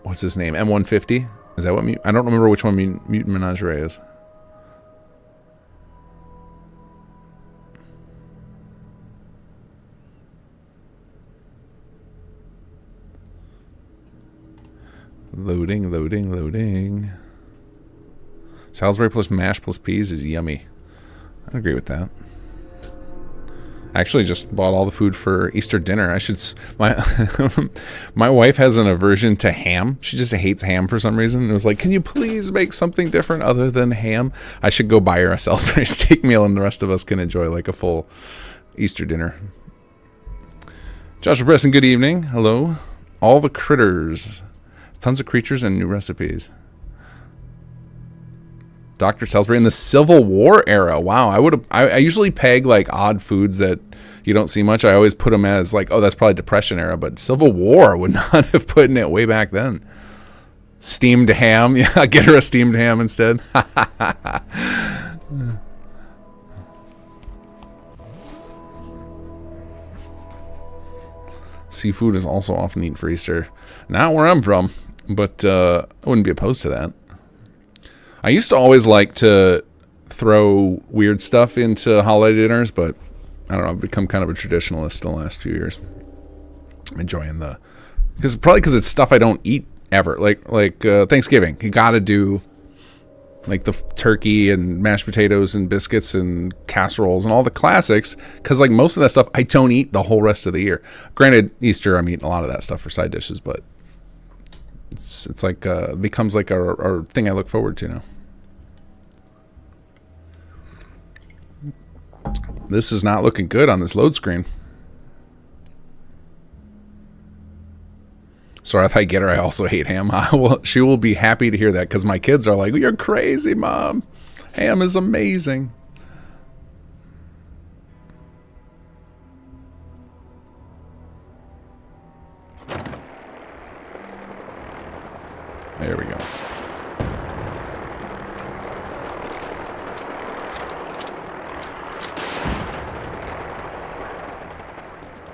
what's his name? M150? Is that what... I don't remember which one Mutant Menagerie is. Loading, loading, loading. Salisbury plus mash plus peas is yummy. I agree with that. I actually just bought all the food for Easter dinner. I should... My wife has an aversion to ham. She just hates ham for some reason. It was like, can you please make something different other than ham? I should go buy her a Salisbury steak meal and the rest of us can enjoy like a full Easter dinner. Joshua Preston, good evening. Hello. All the critters. Tons of creatures and new recipes. Dr. Salisbury in the Civil War era. Wow, I usually peg like odd foods that you don't see much. I always put them as like, oh, that's probably Depression era, but Civil War would not have put in it way back then. Steamed ham. Yeah, get her a steamed ham instead. Seafood is also often eaten for Easter. Not where I'm from, but I wouldn't be opposed to that. I used to always like to throw weird stuff into holiday dinners, but I don't know, I've become kind of a traditionalist in the last few years. I'm enjoying because it's stuff I don't eat ever. Like Thanksgiving, you gotta do like the turkey and mashed potatoes and biscuits and casseroles and all the classics, because like most of that stuff I don't eat the whole rest of the year. Granted, Easter I'm eating a lot of that stuff for side dishes, but it's like becomes like a thing I look forward to now. This is not looking good on this load screen. Sorry, if I get her, I also hate ham. She will be happy to hear that, because my kids are like, "You're crazy, Mom. Ham is amazing." There we go.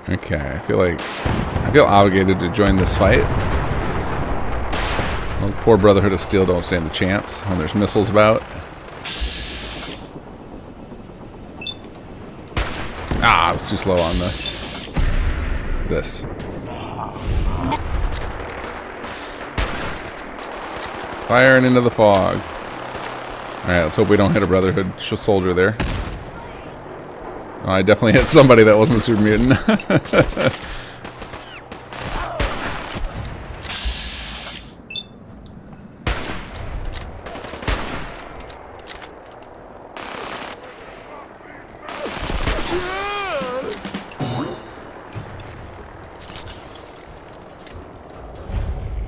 Okay, I feel obligated to join this fight. Those poor Brotherhood of Steel don't stand a chance when there's missiles about. I was too slow on this. Firing into the fog. Alright, let's hope we don't hit a Brotherhood soldier there. Oh, I definitely hit somebody that wasn't a super mutant.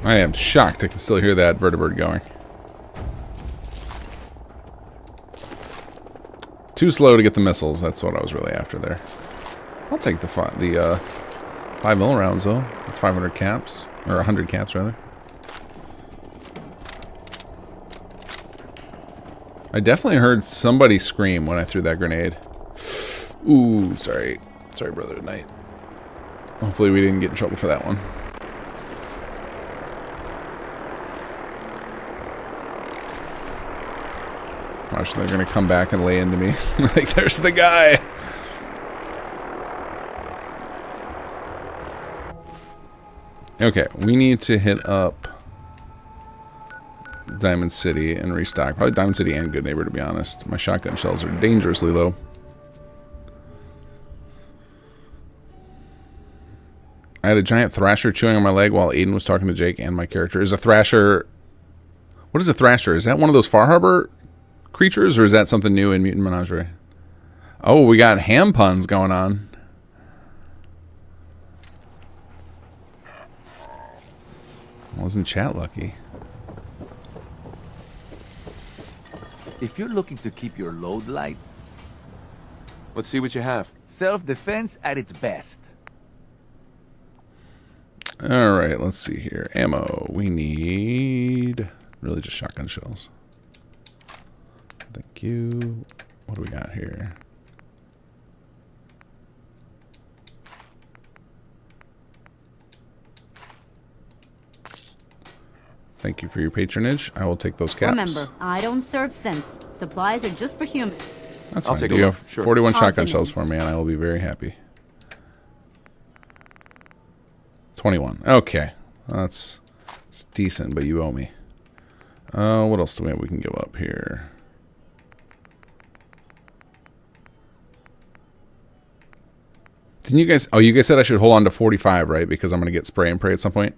I am shocked I can still hear that vertibird going. Too slow to get the missiles. That's what I was really after there. I'll take the 5mm rounds though. That's 500 caps, or 100 caps rather. I definitely heard somebody scream when I threw that grenade. Ooh, sorry, Brother Knight. Hopefully we didn't get in trouble for that one. Watch, they're gonna come back and lay into me. Like, there's the guy. Okay, we need to hit up Diamond City and restock. Probably Diamond City and Good Neighbor, to be honest. My shotgun shells are dangerously low. I had a giant thrasher chewing on my leg while Aiden was talking to Jake and my character. Is a thrasher... What is a thrasher? Is that one of those Far Harbor creatures, or is that something new in Mutant Menagerie? Oh, we got ham puns going on. Wasn't chat lucky? If you're looking to keep your load light, let's see what you have. Self-defense at its best. Alright, let's see here. Ammo. We need really just shotgun shells. Thank you. What do we got here? Thank you for your patronage. I will take those caps. Remember, I don't serve cents. Supplies are just for humans. That's fine. You have 41 shotgun shells for me, and I will be very happy. 21. Okay. That's decent, but you owe me. What else do we have we can give up here? Didn't you guys... Oh, you guys said I should hold on to 45, right? Because I'm going to get spray and pray at some point.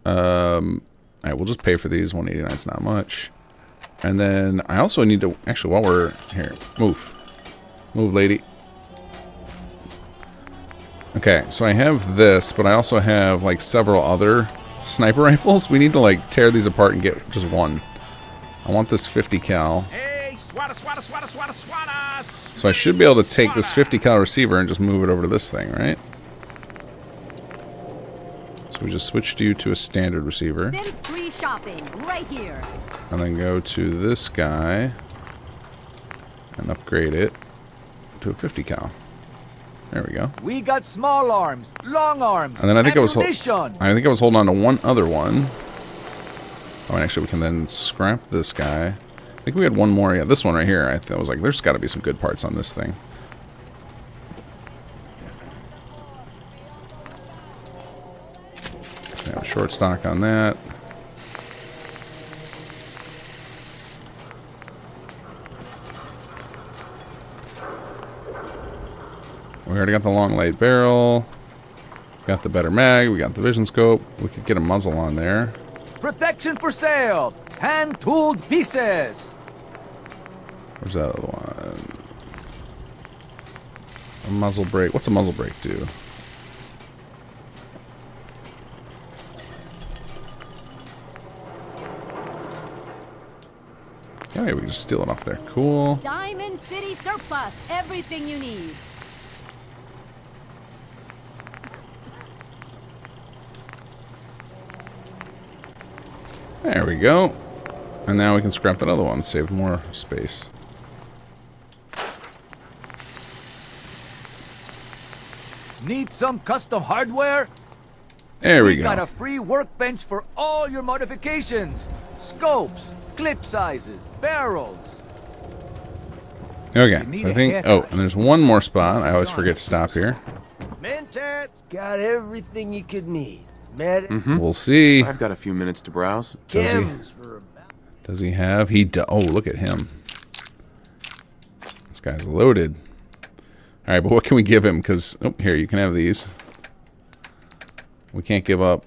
Alright, we'll just pay for these. 189 is not much. And then I also need to... Actually, while we're here... Move. Move, lady. Okay, so I have this, but I also have, like, several other sniper rifles. We need to, like, tear these apart and get just one. I want this 50 cal. Hey, swata, swata, swata, swata, swata. So I should be able to take this 50 cal receiver and just move it over to this thing, right? So we just switched you to a standard receiver. Then free shopping right here. And then go to this guy and upgrade it to a 50 cal. There we go. We got small arms, long arms, And then I think I was holding on to one other one. Oh, and actually we can then scrap this guy. I think we had one more. Yeah, this one right here. I was like, there's got to be some good parts on this thing. Yeah, short stock on that. We already got the long light barrel. Got the better mag. We got the vision scope. We could get a muzzle on there. Protection for sale. Hand-tooled pieces. Where's that other one? A muzzle brake. What's a muzzle brake do? Oh, yeah, we can just steal it off there. Cool. Diamond City surplus. Everything you need. There we go. And now we can scrap that other one, save more space. Need some custom hardware? There we go. Got a free workbench for all your modifications. Scopes, clip sizes, barrels. Okay, so I think... Oh, and there's one more spot. I always forget to stop here. Mentats got everything you could need. We'll see. I've got a few minutes to browse. Does he have? Oh, look at him. This guy's loaded. All right, but what can we give him? Because, oh, here, you can have these. We can't give up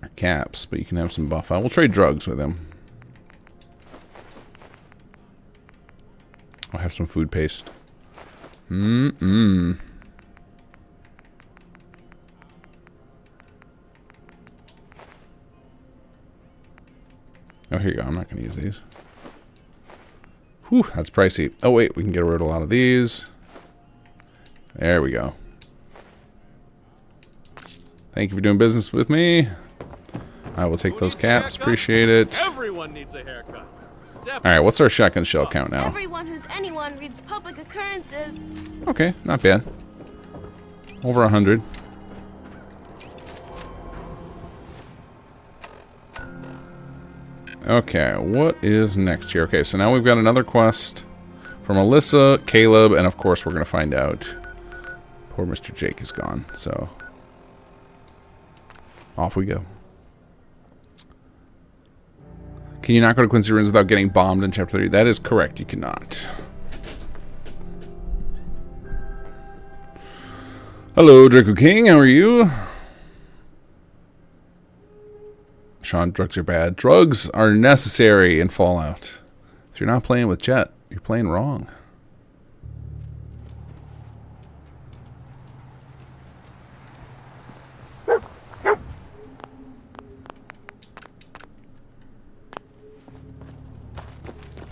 our caps, but you can have some buff. We'll trade drugs with him. I'll have some food paste. Oh, here you go. I'm not going to use these. Whew, that's pricey. Oh, wait. We can get rid of a lot of these. There we go. Thank you for doing business with me. I will take those caps. Appreciate it. Everyone needs a haircut. All right, what's our shotgun shell count now? Everyone who's anyone reads public occurrences. Okay, not bad. Over 100. Okay, what is next here? Okay, so now we've got another quest from Alyssa, Caleb, and of course we're going to find out poor Mr. Jake is gone, so off we go. Can you not go to Quincy Ruins without getting bombed in Chapter 3? That is correct, you cannot. Hello, Draco King, how are you? Sean, drugs are bad. Drugs are necessary in Fallout. If you're not playing with Jet, you're playing wrong.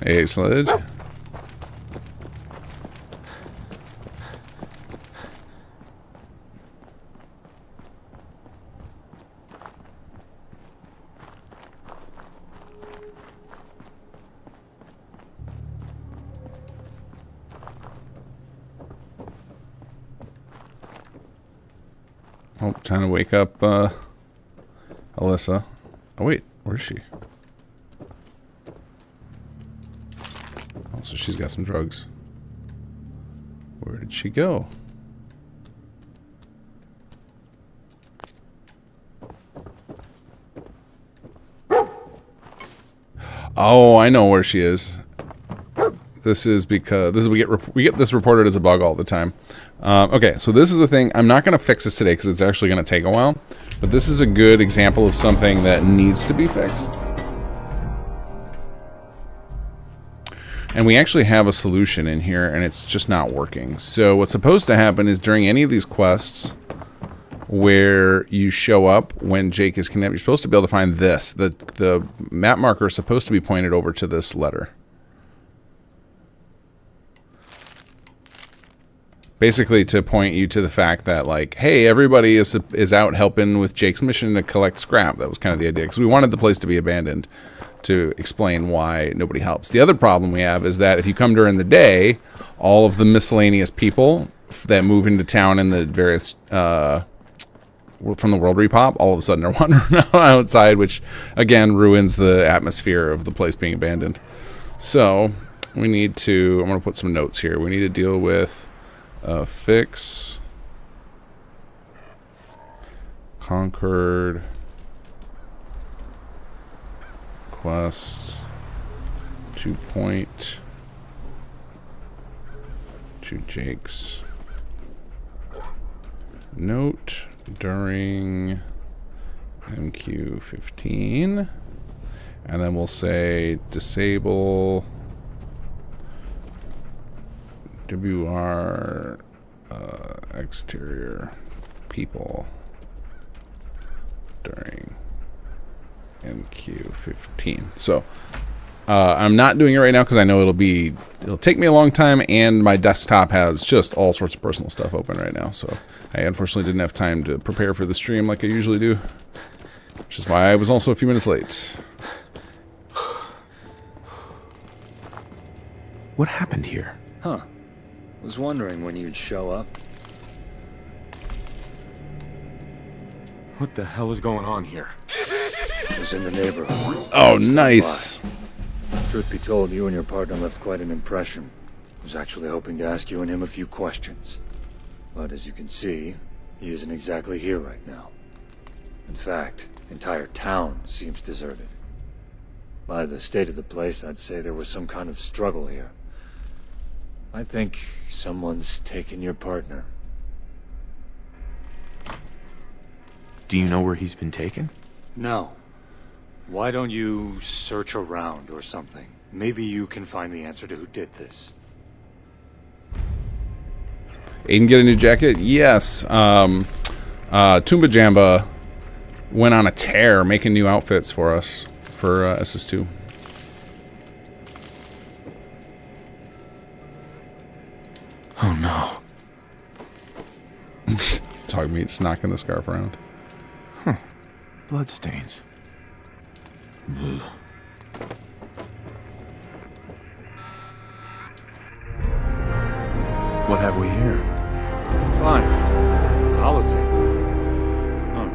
Hey, Sledge. Oh, trying to wake up Alyssa. Oh wait, where is she? Oh, so she's got some drugs. Where did she go? Oh, I know where she is. This is because we get this reported as a bug all the time. Okay, so this is the thing. I'm not going to fix this today because it's actually going to take a while. But this is a good example of something that needs to be fixed. And we actually have a solution in here, and it's just not working. So what's supposed to happen is during any of these quests where you show up when Jake is kidnapped, you're supposed to be able to find this. The map marker is supposed to be pointed over to this letter. Basically to point you to the fact that, like, hey, everybody is out helping with Jake's mission to collect scrap. That was kind of the idea, because we wanted the place to be abandoned to explain why nobody helps. The other problem we have is that if you come during the day, all of the miscellaneous people that move into town and the various from the world repop, all of a sudden are wandering outside, which again ruins the atmosphere of the place being abandoned. So we need to, I'm going to put some notes here. We need to deal with fix Conquered quest 2 point to Jake's note during MQ15, and then we'll say disable WR exterior people during MQ15. So I'm not doing it right now because I know it'll take me a long time, and my desktop has just all sorts of personal stuff open right now. So I unfortunately didn't have time to prepare for the stream like I usually do, which is why I was also a few minutes late. What happened here? Huh. Was wondering when you'd show up. What the hell is going on here? Was in the neighborhood. Oh, nice. Truth be told, you and your partner left quite an impression. Was actually hoping to ask you and him a few questions. But as you can see, he isn't exactly here right now. In fact, the entire town seems deserted. By the state of the place, I'd say there was some kind of struggle here. I think someone's taken your partner. Do you know where he's been taken? No. Why don't you search around or something? Maybe you can find the answer to who did this. Aiden get a new jacket? Yes. Tumba Jamba went on a tear making new outfits for us for SS2. Oh no. Talking me just knocking the scarf around. Huh. Bloodstains. Ugh. What have we here? Fine. Holotape. Huh.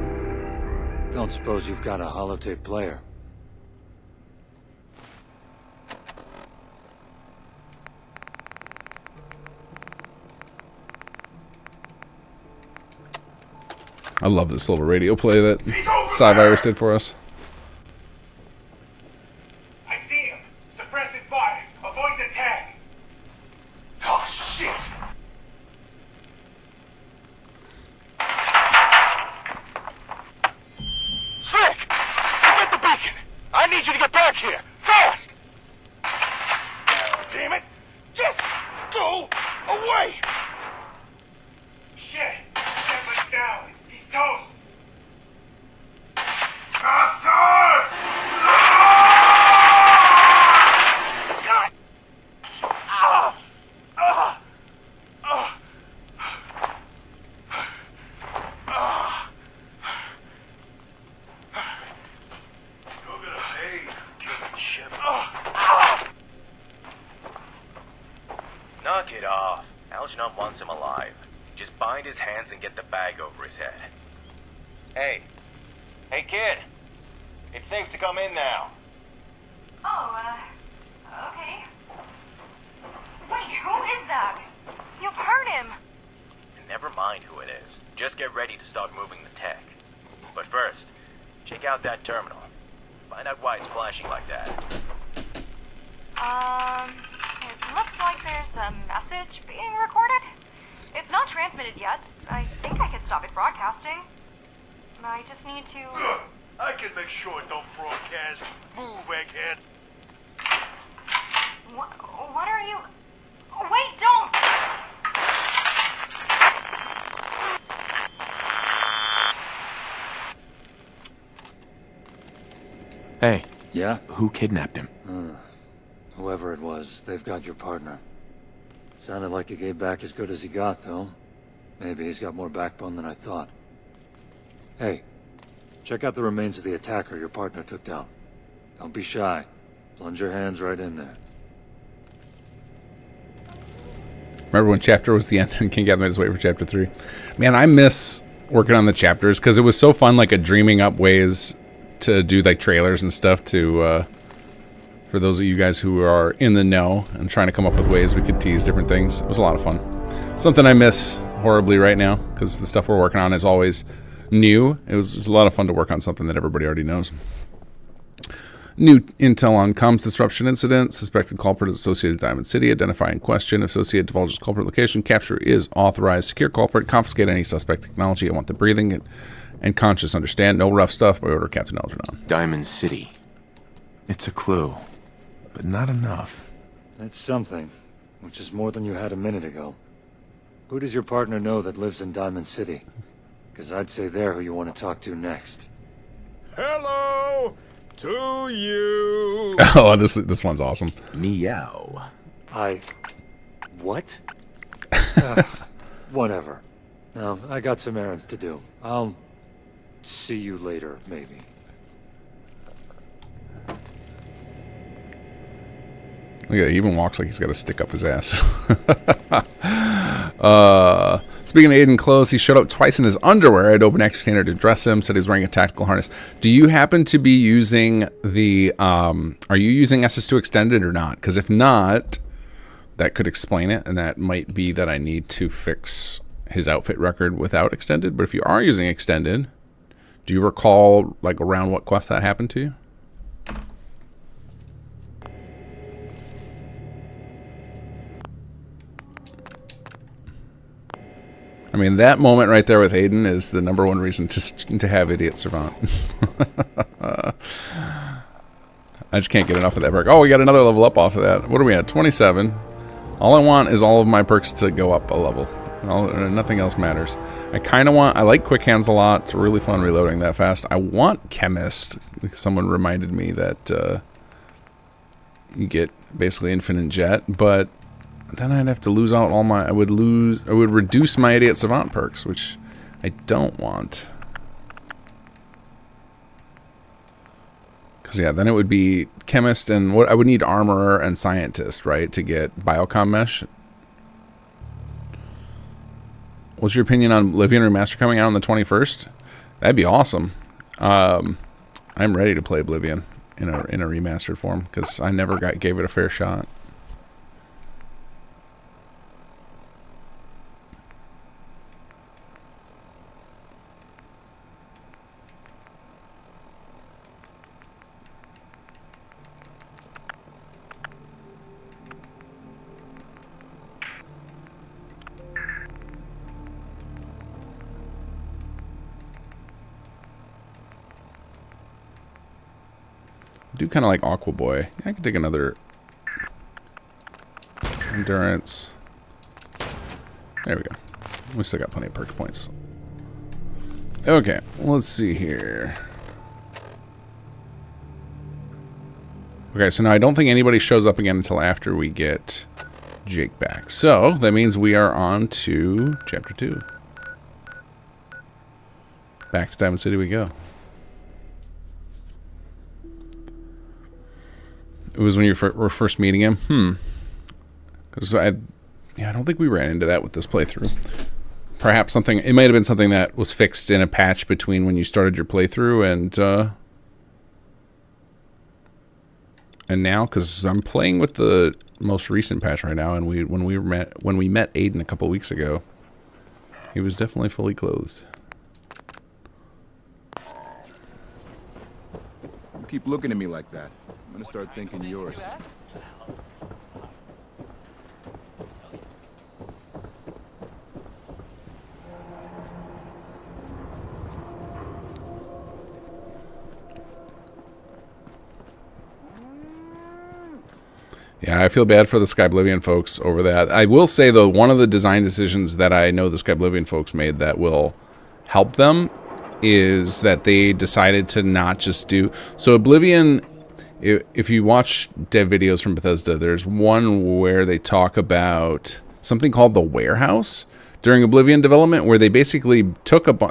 Don't suppose you've got a holotape player. I love this little radio play that Cyvirus did for us. I see him. Suppressive fire. Avoid the tag. Oh, shit. Slick! Get the beacon. I need you to get back here. Fast! Damn it. Just go away. Shit. Temper's down. He's toast. Bastard! God! You're gonna pay for killing Shepard. Knock it off. Algernon wants him alive. Just bind his hands and get the bag over his head. Hey. Hey, kid. It's safe to come in now. Oh, okay. Wait, who is that? You've hurt him. Never mind who it is. Just get ready to start moving the tech. But first, check out that terminal. Find out why it's flashing like that. It looks like there's a message being recorded. It's not transmitted yet. I think I can stop it broadcasting. I just need to... Good. I can make sure it don't broadcast. Move, egghead. What are you... Wait, don't! Hey. Yeah? Who kidnapped him? Whoever it was, they've got your partner. Sounded like he gave back as good as he got, though. Maybe he's got more backbone than I thought. Hey, check out the remains of the attacker your partner took down. Don't be shy. Plunge your hands right in there. Remember when chapter was the end and King Gavin just wait for chapter 3? Man, I miss working on the chapters because it was so fun, like dreaming up ways to do like trailers and stuff to for those of you guys who are in the know and trying to come up with ways we could tease different things. It was a lot of fun. Something I miss horribly right now because the stuff we're working on is always new. It was a lot of fun to work on something that everybody already knows. New intel on comms disruption incident. Suspected culprit is associated Diamond City. Identifying question. Associated divulges culprit location. Capture is authorized. Secure culprit. Confiscate any suspect technology. I want the breathing and conscious. Understand. No rough stuff. By order, Captain Algernon. Diamond City. It's a clue, but not enough. That's something, which is more than you had a minute ago. Who does your partner know that lives in Diamond City? Because I'd say they're who you want to talk to next. Hello to you. Oh, this one's awesome. Meow. What? Whatever. No, I got some errands to do. I'll see you later, maybe. Look at it, he even walks like he's got to stick up his ass. Speaking of Aiden clothes, he showed up twice in his underwear. I had opened extra container to dress him, said he was wearing a tactical harness. Do you happen to be using the, are you using SS2 Extended or not? Because if not, that could explain it, and that might be that I need to fix his outfit record without Extended. But if you are using Extended, do you recall, like, around what quest that happened to you? I mean, that moment right there with Aiden is the #1 reason to have Idiot Savant. I just can't get enough of that perk. Oh, we got another level up off of that. What are we at? 27. All I want is all of my perks to go up a level. Nothing else matters. I like Quick Hands a lot. It's really fun reloading that fast. I want Chemist. Someone reminded me that you get basically infinite jet, but then I'd have to lose out all my... I would reduce my Idiot Savant perks, which I don't want. Because, yeah, then it would be Chemist and... I would need Armorer and Scientist, right, to get Biocom Mesh. What's your opinion on Oblivion Remaster coming out on the 21st? That'd be awesome. I'm ready to play Oblivion in a remastered form, because I never gave it a fair shot. I do kind of like Aqua Boy. I could take another endurance. There we go. We still got plenty of perk points. Okay, let's see here. Okay, so now I don't think anybody shows up again until after we get Jake back. So that means we are on to Chapter 2. Back to Diamond City we go. It was when you were first meeting him? Because I don't think we ran into that with this playthrough. Perhaps something... It might have been something that was fixed in a patch between when you started your playthrough and now, because I'm playing with the most recent patch right now, and when we met Aiden a couple weeks ago, he was definitely fully clothed. You keep looking at me like that. I'm gonna start thinking you're a... Yeah, I feel bad for the Oblivion folks over that. I will say, though, one of the design decisions that I know the Oblivion folks made that will help them is that they decided to not just do... So Oblivion, if you watch dev videos from Bethesda, there's one where they talk about something called the warehouse during Oblivion development, where they basically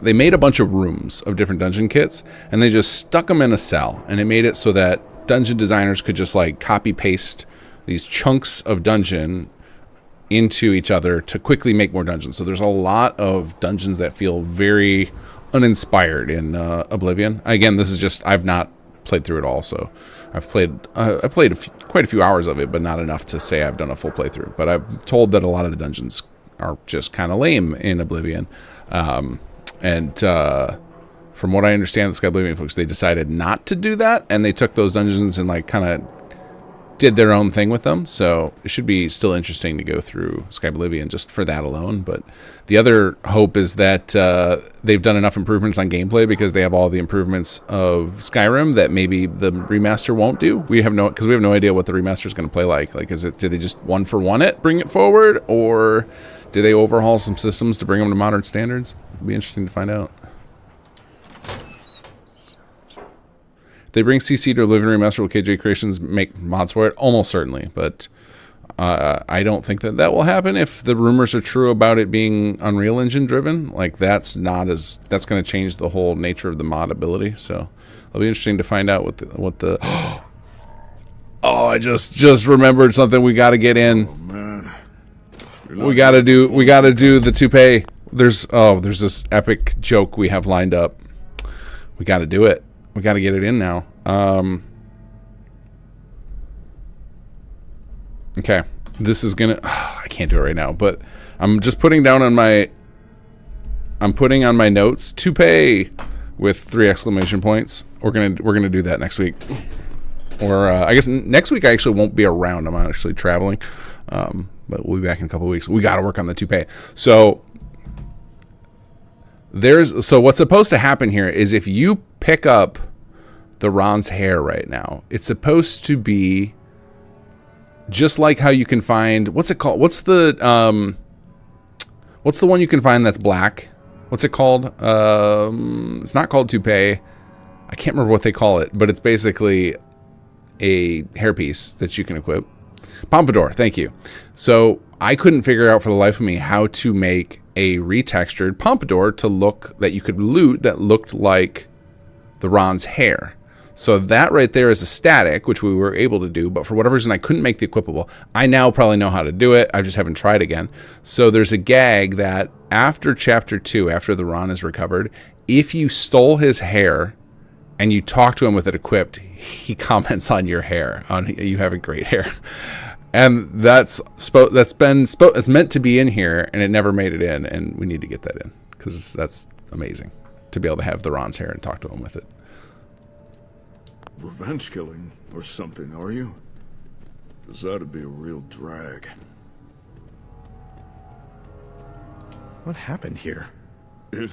they made a bunch of rooms of different dungeon kits, and they just stuck them in a cell, and it made it so that dungeon designers could just like copy paste these chunks of dungeon into each other to quickly make more dungeons. So there's a lot of dungeons that feel very uninspired in Oblivion. Again, this is just, I've not played through it all, so I've played quite a few hours of it, but not enough to say I've done a full playthrough. But I'm told that a lot of the dungeons are just kind of lame in Oblivion. From what I understand, the Sky Oblivion folks, they decided not to do that, and they took those dungeons and like kind of did their own thing with them. So it should be still interesting to go through Sky Oblivion just for that alone. But the other hope is that they've done enough improvements on gameplay, because they have all the improvements of Skyrim that maybe the remaster won't do. Because we have no idea what the remaster is going to play like. Like, do they just one for one it, bring it forward, or do they overhaul some systems to bring them to modern standards? It'll be interesting to find out. They bring CC to Oblivion Remaster, will KJ Creations make mods for it? Almost certainly, but I don't think that will happen if the rumors are true about it being Unreal Engine driven. Like, that's going to change the whole nature of the mod ability. So it'll be interesting to find out what the oh, I just remembered something we got to get in. Oh, man. We got to do the toupee. There's this epic joke we have lined up. We got to do it. We got to get it in now. Okay, this is gonna. I can't do it right now, but I'm just putting down on my. I'm putting on my notes toupee with 3 exclamation points. We're gonna do that next week, or I guess next week I actually won't be around. I'm actually traveling, but we'll be back in a couple of weeks. We got to work on the toupee. So what's supposed to happen here is if you pick up the Ron's hair right now, it's supposed to be just like how you can find, what's it called? What's the one you can find that's black? What's it called? It's not called toupee. I can't remember what they call it, but it's basically a hairpiece that you can equip. Pompadour, thank you. So I couldn't figure out for the life of me how to make a retextured pompadour that you could loot that looked like the Ron's hair. So that right there is a static, which we were able to do, but for whatever reason I couldn't make the equipable. I now probably know how to do it. I just haven't tried again. So there's a gag that after Chapter 2, after the Ron is recovered, if you stole his hair and you talk to him with it equipped, he comments on your hair, on you have a great hair. And it's meant to be in here, and it never made it in, and we need to get that in, because that's amazing to be able to have the Ron's hair and talk to him with it. Revenge killing or something, are you? Because that'd be a real drag. What happened here? It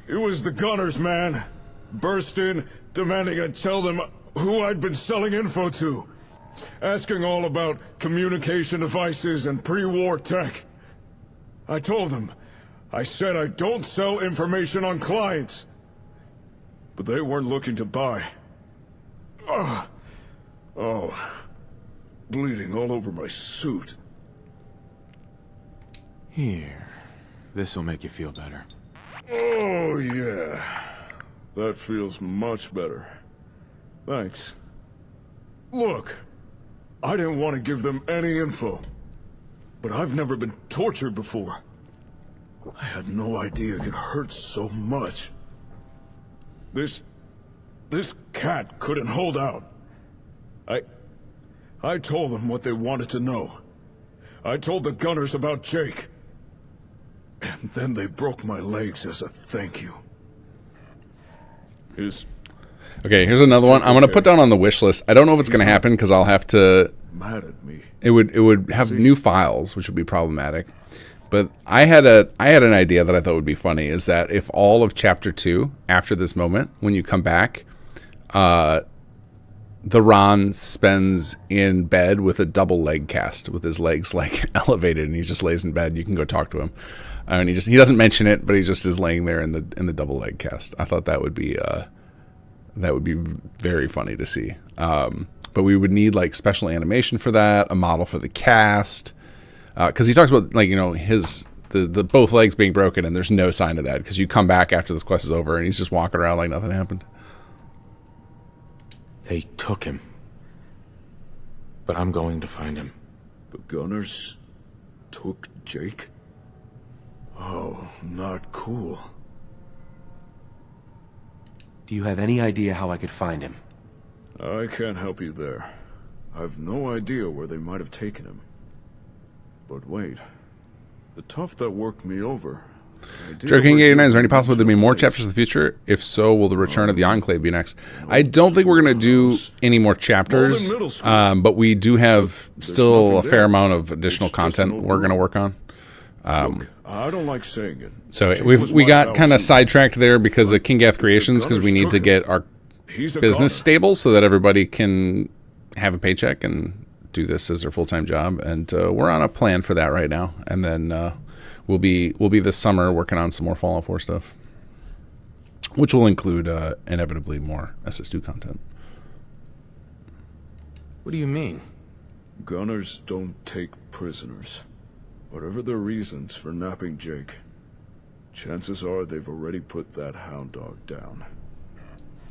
was the gunners, man. Burst in, demanding I tell them who I'd been selling info to. Asking all about communication devices and pre-war tech. I told them. I said I don't sell information on clients. But they weren't looking to buy. Oh. Bleeding all over my suit. Here. This'll make you feel better. Oh, yeah. That feels much better. Thanks. Look. I didn't want to give them any info. But I've never been tortured before. I had no idea it could hurt so much. This cat couldn't hold out. I told them what they wanted to know. I told the gunners about Jake. And then they broke my legs as a thank you. Okay, here's another one. I'm going to put down on the wish list. I don't know if it's going to happen because I'll have to... Mad at me. It would have new files, which would be problematic. But I had an idea that I thought would be funny, is that if all of Chapter 2, after this moment, when you come back, the Ron spends in bed with a double leg cast, with his legs like elevated, and he just lays in bed. You can go talk to him. I mean, he doesn't mention it, but he just is laying there in the double leg cast. I thought that would be very funny to see. But we would need like special animation for that, a model for the cast, because he talks about, like, you know, the both legs being broken, and there's no sign of that because you come back after this quest is over and he's just walking around like nothing happened. They took him, but I'm going to find him. The gunners? took Jake? Oh, not cool. Do you have any idea how I could find him? I can't help you there. I've no idea where they might have taken him. But wait. The tough that worked me over. Jerking 89, is there any possibility there'll be more chapters in the future? If so, will the return of the Enclave be next? I don't think we're going to do any more chapters, but we do have still a fair amount of additional content we're going to work on. I don't like saying it. So we got kind of sidetracked there because of King Gath Creations, because we need to get our business stable so that everybody can have a paycheck and do this as their full-time job. And we're on a plan for that right now. And then we'll be this summer working on some more Fallout 4 stuff, which will include inevitably more SS2 content. What do you mean? Gunners don't take prisoners. Whatever their reasons for nabbing Jake, chances are they've already put that hound dog down.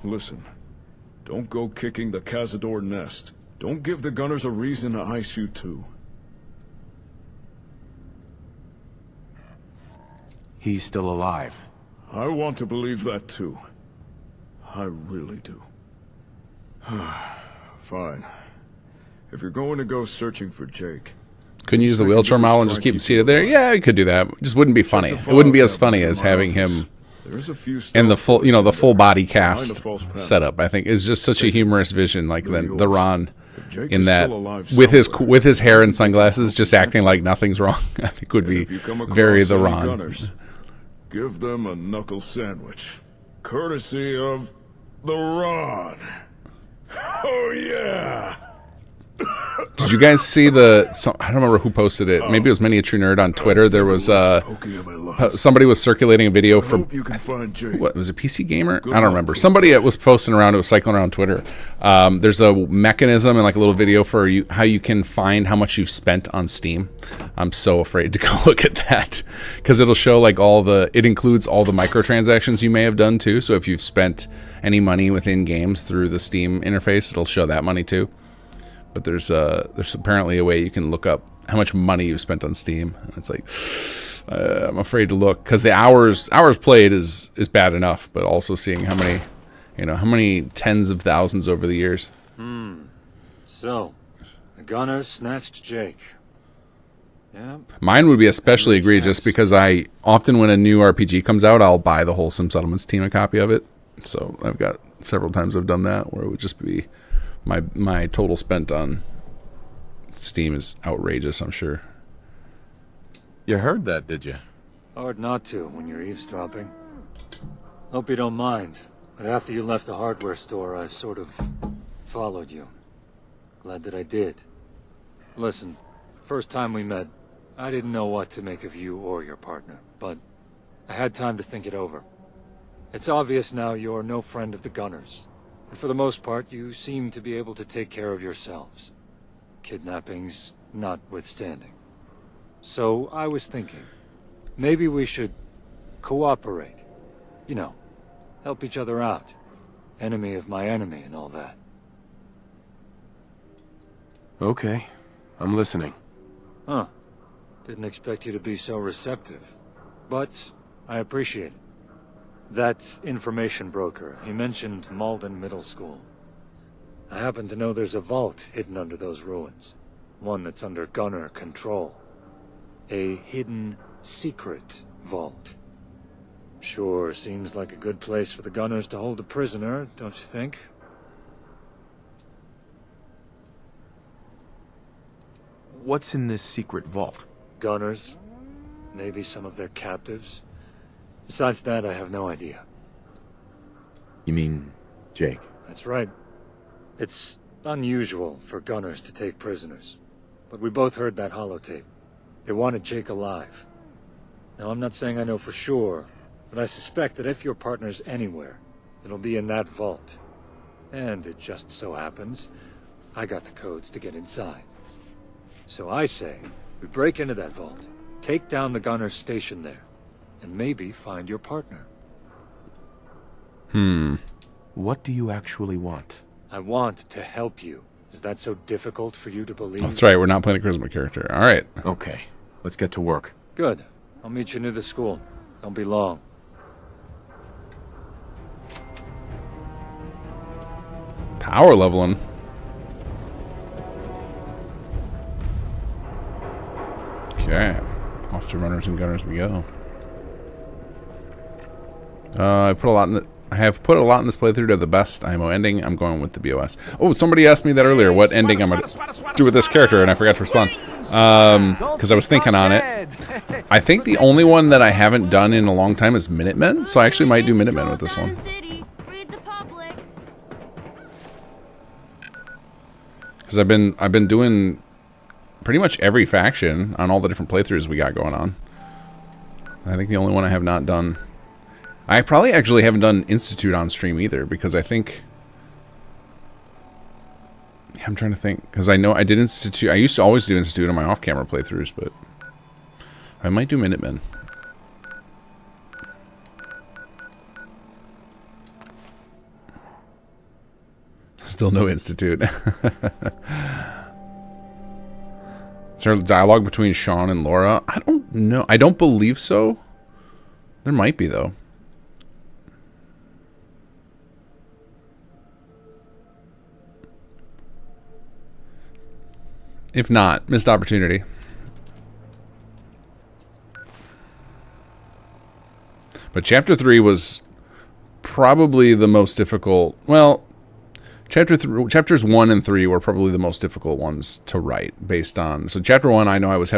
Listen, don't go kicking the Cazador nest. Don't give the Gunners a reason to ice you too. He's still alive. I want to believe that too. I really do. Fine. If you're going to go searching for Jake... Couldn't you use the wheelchair model and just keep him seated there? Yeah, we could do that. It just wouldn't be funny. It wouldn't be as funny as having him in the full, the full body cast setup. I think is just such a humorous vision, like the Ron in that with his hair and sunglasses, just acting like nothing's wrong. I think would be very the Ron. Give them a knuckle sandwich, courtesy of the Ron. Oh yeah. Did you guys see I don't remember who posted it. Maybe it was Miniature Nerd on Twitter. There was somebody was circulating a video from what was it, PC Gamer? I don't remember. Somebody was posting around. It was cycling around Twitter. There's a mechanism and like a little video for how you can find how much you've spent on Steam. I'm so afraid to go look at that because it'll show like it includes all the microtransactions you may have done too. So if you've spent any money within games through the Steam interface, it'll show that money too. But there's apparently a way you can look up how much money you've spent on Steam. And it's like I'm afraid to look because the hours played is bad enough, but also seeing how many tens of thousands over the years. So, the Gunners snatched Jake. Yeah. Mine would be especially egregious because I often when a new RPG comes out, I'll buy the whole Sim Settlements team a copy of it. So I've got several times I've done that where it would just be. My total spent on Steam is outrageous, I'm sure. You heard that, did you? Hard not to when you're eavesdropping. Hope you don't mind, but after you left the hardware store, I sort of followed you. Glad that I did. Listen, first time we met, I didn't know what to make of you or your partner, but I had time to think it over. It's obvious now you're no friend of the Gunners. And for the most part, you seem to be able to take care of yourselves. Kidnappings notwithstanding. So I was thinking, maybe we should cooperate. You know, help each other out. Enemy of my enemy and all that. Okay, I'm listening. Huh. Didn't expect you to be so receptive. But I appreciate it. That information broker, he mentioned Malden Middle School. I happen to know there's a vault hidden under those ruins. One that's under Gunner control. A hidden, secret vault. Sure, seems like a good place for the Gunners to hold a prisoner, don't you think? What's in this secret vault? Gunners. Maybe some of their captives. Besides that, I have no idea. You mean Jake? That's right. It's unusual for Gunners to take prisoners. But we both heard that holotape. They wanted Jake alive. Now, I'm not saying I know for sure, but I suspect that if your partner's anywhere, it'll be in that vault. And it just so happens, I got the codes to get inside. So I say, we break into that vault, take down the Gunners stationed there, and maybe find your partner. What do you actually want? I want to help you. Is that so difficult for you to believe? That's right, we're not playing a charisma character. All right. Okay. Let's get to work. Good. I'll meet you near the school. Don't be long. Power leveling. Okay. Off to runners and gunners we go. I have put a lot in this playthrough to the best IMO ending. I'm going with the BOS. Oh, somebody asked me that earlier, what ending I'm going to do with this character, and I forgot to respond. Because I was thinking on it. I think the only one that I haven't done in a long time is Minutemen, so I actually might do Minutemen with this one. Because I've been doing pretty much every faction on all the different playthroughs we got going on. I think the only one I have not done... I probably actually haven't done Institute on stream either, because I think... Yeah, I'm trying to think, because I know I did Institute... I used to always do Institute on my off-camera playthroughs, but... I might do Minutemen. Still no Institute. Is there a dialogue between Sean and Laura? I don't know. I don't believe so. There might be, though. If not, missed opportunity. But Chapter 3 was probably the most difficult. Well, chapters 1 and 3 were probably the most difficult ones to write based on. So Chapter 1, I know I was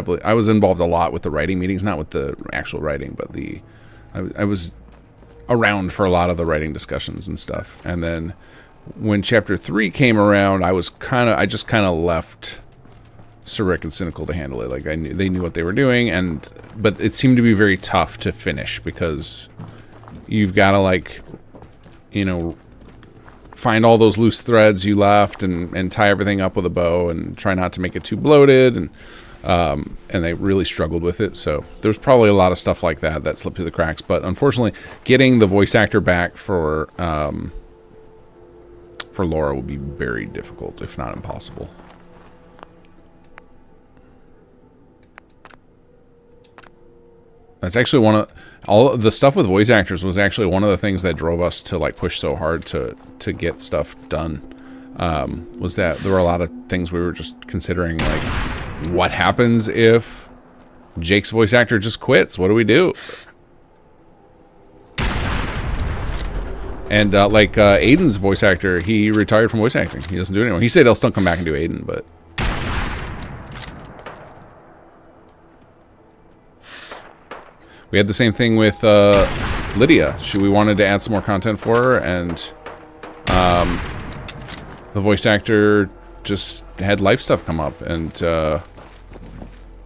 involved a lot with the writing meetings, not with the actual writing, but I was around for a lot of the writing discussions and stuff. And then when Chapter 3 came around, I just kind of left Surik and Cynical to handle it. Like they knew what they were doing, but it seemed to be very tough to finish because you've got to, like, you know, find all those loose threads you left and tie everything up with a bow and try not to make it too bloated, and they really struggled with it. So there's probably a lot of stuff like that slipped through the cracks. But unfortunately, getting the voice actor back for Laura would be very difficult, if not impossible. That's actually one of all of the stuff with voice actors was actually one of the things that drove us to, like, push so hard to get stuff done. Was that there were a lot of things we were just considering, like, what happens if Jake's voice actor just quits? What do we do? And like Aiden's voice actor, he retired from voice acting. He doesn't do it anymore. He said he'll still come back and do Aiden, but. We had the same thing with Lydia. We wanted to add some more content for her, and the voice actor just had life stuff come up. And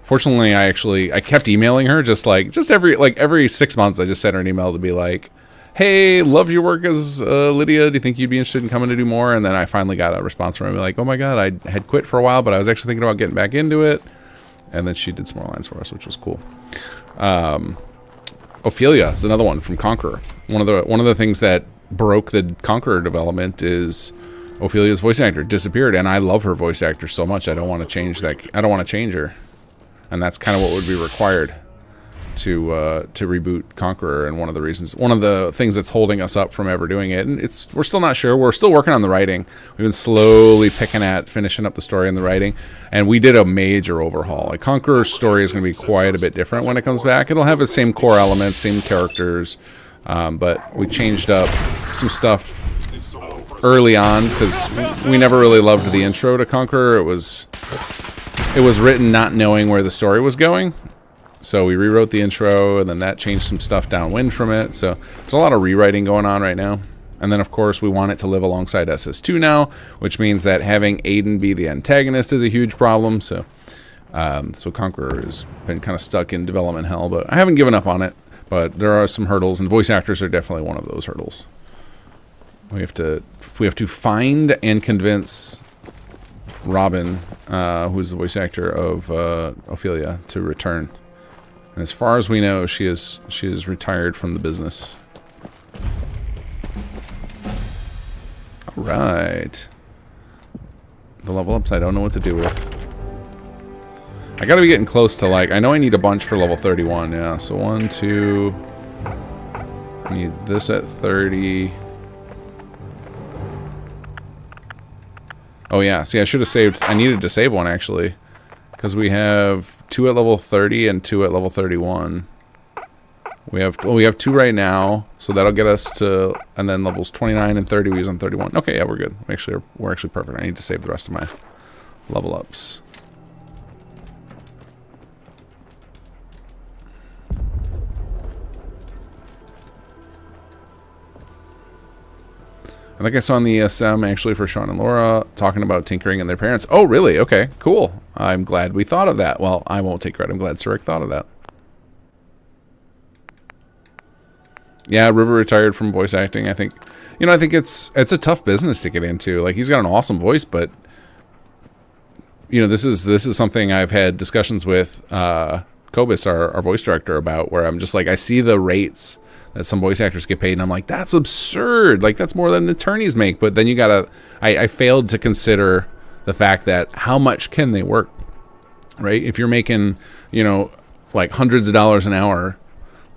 fortunately, I kept emailing her just every 6 months. I just sent her an email to be like, "Hey, love your work as Lydia. Do you think you'd be interested in coming to do more?" And then I finally got a response from her like, "Oh my god, I had quit for a while, but I was actually thinking about getting back into it." And then she did some more lines for us, which was cool. Ophelia is another one from Conqueror. One of the things that broke the Conqueror development is Ophelia's voice actor disappeared, and I love her voice actor so much. I don't want to change that. I don't want to change her, and that's kind of what would be required to reboot Conqueror. And one of the things that's holding us up from ever doing it, and we're still not sure. We're still working on the writing. We've been slowly finishing up the story and the writing, and we did a major overhaul. Like, Conqueror's story is going to be quite a bit different when it comes back. It'll have the same core elements, same characters, but we changed up some stuff early on because we never really loved the intro to Conqueror. It was written not knowing where the story was going. So we rewrote the intro, and then that changed some stuff downwind from it. So there's a lot of rewriting going on right now. And then, of course, we want it to live alongside SS2 now, which means that having Aiden be the antagonist is a huge problem. So Conqueror has been kind of stuck in development hell, but I haven't given up on it. But there are some hurdles, and voice actors are definitely one of those hurdles. We have to find and convince Robin, who's the voice actor of Ophelia, to return. And as far as we know, she is retired from the business. All right. The level ups I don't know what to do with. I gotta be getting close to, like, I know I need a bunch for level 31, yeah. So 1, 2... I need this at 30. Oh yeah, see, I should have saved... I needed to save one, actually. Because we have 2 at level 30 and 2 at level 31. We have 2 right now, so that'll get us to... And then levels 29 and 30 we use on 31. Okay, yeah, we're good. We're actually perfect. I need to save the rest of my level ups. I think I saw in the ESM, actually, for Sean and Laura, talking about tinkering and their parents. Oh, really? Okay, cool. I'm glad we thought of that. Well, I won't take credit. I'm glad Surik thought of that. Yeah, River retired from voice acting. I think, you know, I think it's a tough business to get into. Like, he's got an awesome voice, but, you know, this is something I've had discussions with Kobus, our voice director, about, where I'm just like, I see the rates that some voice actors get paid, and I'm like, that's absurd. Like, that's more than attorneys make. But then you gotta, I failed to consider the fact that how much can they work, right? If you're making, you know, like hundreds of dollars an hour,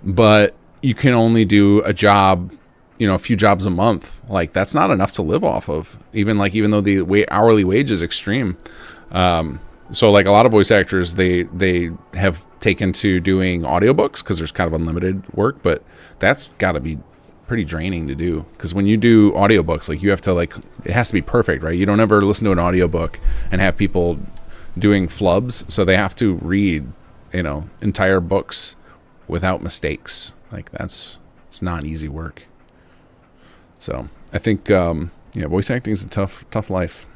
but you can only do a job, you know, a few jobs a month, like, that's not enough to live off of. Even though the hourly wage is extreme. So like a lot of voice actors, they have taken to doing audiobooks because there's kind of unlimited work, but that's got to be pretty draining to do, because when you do audiobooks, like, you have to, like, it has to be perfect, right? You don't ever listen to an audiobook and have people doing flubs, so they have to read, you know, entire books without mistakes. Like, it's not easy work. So I think yeah, voice acting is a tough life.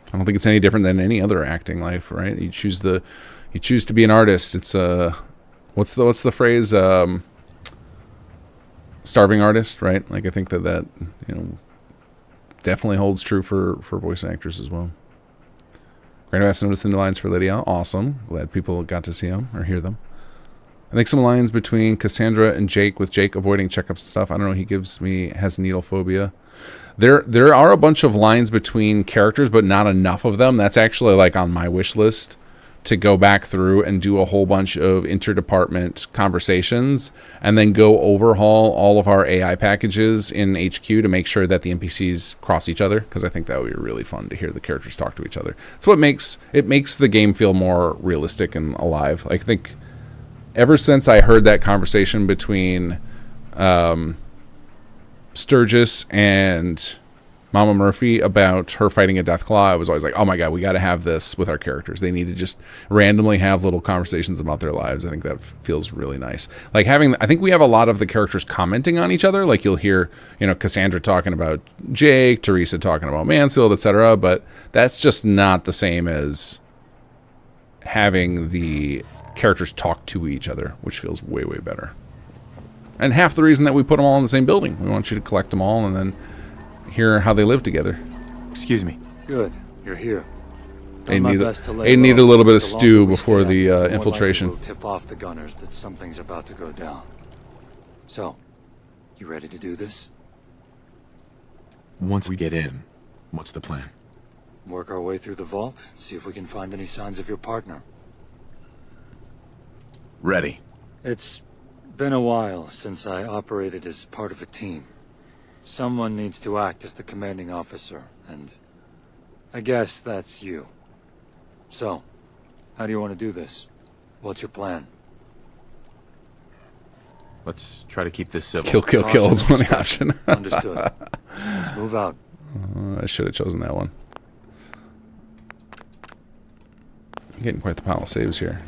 I don't think it's any different than any other acting life, right? You choose to be an artist. It's what's the phrase? Starving artist, right? Like, I think that you know, definitely holds true for voice actors as well. Great to notice the new lines for Lydia. Awesome. Glad people got to see them or hear them. I think some lines between Cassandra and Jake, with Jake avoiding checkups and stuff. I don't know. He has needle phobia. There are a bunch of lines between characters, but not enough of them. That's actually, like, on my wish list, to go back through and do a whole bunch of interdepartment conversations, and then go overhaul all of our AI packages in HQ to make sure that the NPCs cross each other, because I think that would be really fun to hear the characters talk to each other. It's what makes the game feel more realistic and alive. Like, I think ever since I heard that conversation between Sturgis and Mama Murphy about her fighting a Deathclaw, I was always like, oh my god, we got to have this with our characters. They need to just randomly have little conversations about their lives. I think that feels really nice. Like, I think we have a lot of the characters commenting on each other. Like, you'll hear, you know, Cassandra talking about Jake, Teresa talking about Mansfield, etc. But that's just not the same as having the characters talk to each other, which feels way, way better. And half the reason that we put them all in the same building. We want you to collect them all and then hear how they live together. Excuse me. Good, you're here. They need a little bit of stew before the infiltration. We'll tip off the gunners that something's about to go down. So, you ready to do this? Once we get in, what's the plan? Work our way through the vault, see if we can find any signs of your partner. Ready. It's been a while since I operated as part of a team. Someone needs to act as the commanding officer, and I guess that's you. So, how do you want to do this? What's your plan? Let's try to keep this civil. Kill is one option. Understood. Let's move out. I should have chosen that one. I'm getting quite the pile of saves here.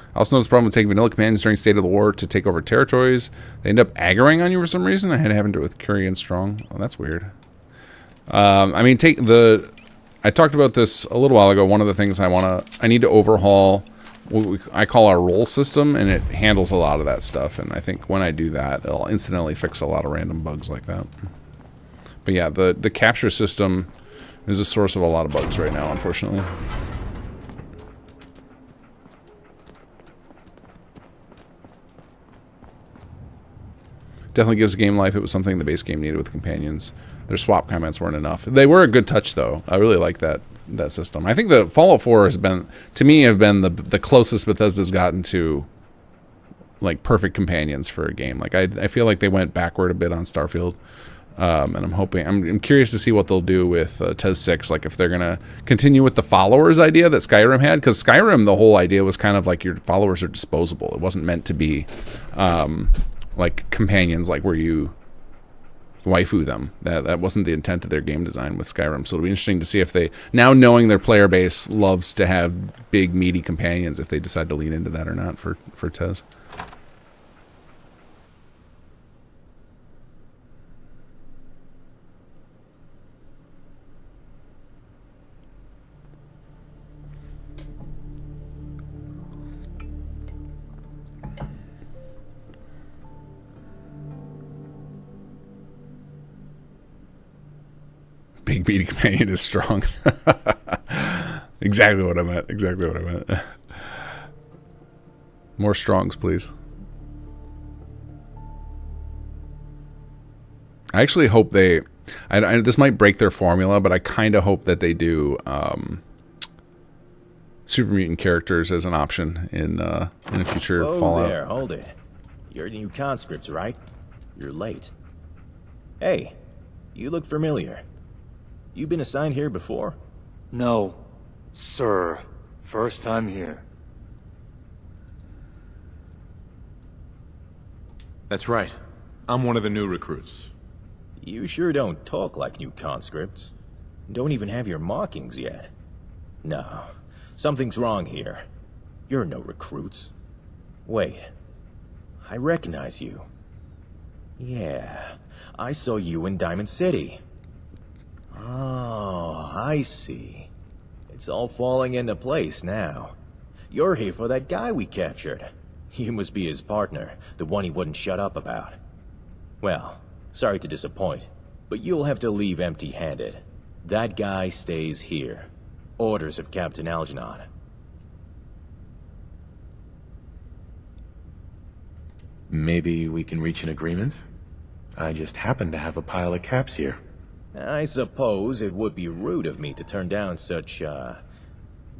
I also noticed a problem with taking vanilla companions during State of the War to take over territories. They end up aggroing on you for some reason. I had it happen to it with Curie and Strong. Oh, that's weird. I mean, I talked about this a little while ago. One of the things I need to overhaul what I call our role system, and it handles a lot of that stuff. And I think when I do that, it'll incidentally fix a lot of random bugs like that. But yeah, the capture system is a source of a lot of bugs right now, unfortunately. Definitely gives the game life. It was something the base game needed with companions. their swap comments weren't enough. They were a good touch, though. I really like that system. I think the Fallout 4 has been, to me, the closest Bethesda's gotten to like perfect companions for a game. Like I feel like they went backward a bit on Starfield, and I'm curious to see what they'll do with TES 6. Like if they're gonna continue with the followers idea that Skyrim had, because Skyrim, the whole idea was kind of like your followers are disposable. It wasn't meant to be like companions, like where you waifu them. That wasn't the intent of their game design with Skyrim. So it'll be interesting to see if they, now knowing their player base loves to have big meaty companions, if they decide to lean into that or not for TES. Big meaty companion is strong. Exactly what I meant. Exactly what I meant. More strongs, please. I actually hope they... this might break their formula, but I kind of hope that they do super mutant characters as an option in a future Fallout. There, hold it. You're the new conscripts, right? You're late. Hey, you look familiar. You been assigned here before? No, sir. First time here. That's right. I'm one of the new recruits. You sure don't talk like new conscripts. Don't even have your markings yet. No, something's wrong here. You're no recruits. Wait, I recognize you. Yeah, I saw you in Diamond City. Oh, I see. It's all falling into place now. You're here for that guy we captured. You must be his partner, the one he wouldn't shut up about. Well, sorry to disappoint, but you'll have to leave empty-handed. That guy stays here. Orders of Captain Alenon. Maybe we can reach an agreement? I just happen to have a pile of caps here. I suppose it would be rude of me to turn down such,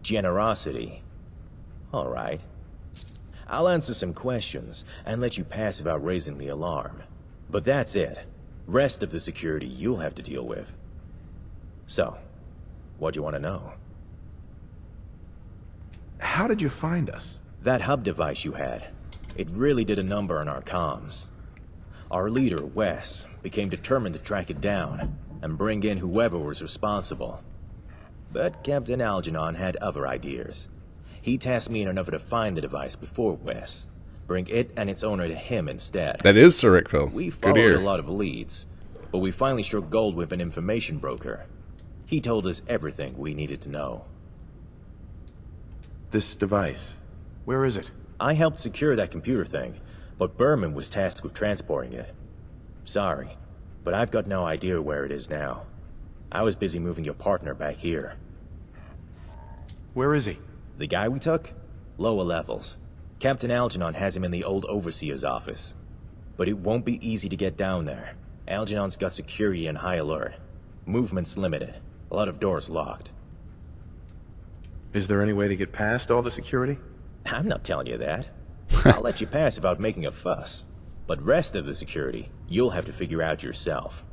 generosity. All right. I'll answer some questions and let you pass without raising the alarm. But that's it. Rest of the security you'll have to deal with. So, what do you want to know? How did you find us? That hub device you had. It really did a number on our comms. Our leader, Wes, became determined to track it down and bring in whoever was responsible. But Captain Alenon had other ideas. He tasked me and another to find the device before Wes. Bring it and its owner to him instead. That is Sir Rickville. We followed a lot of leads, but we finally struck gold with an information broker. He told us everything we needed to know. This device, where is it? I helped secure that computer thing, but Burman was tasked with transporting it. Sorry, but I've got no idea where it is now. I was busy moving your partner back here. Where is he? The guy we took? Lower levels. Captain Alenon has him in the old Overseer's office. But it won't be easy to get down there. Algenon's got security in high alert. Movement's limited. A lot of doors locked. Is there any way to get past all the security? I'm not telling you that. I'll let you pass without making a fuss. But rest of the security, you'll have to figure out yourself.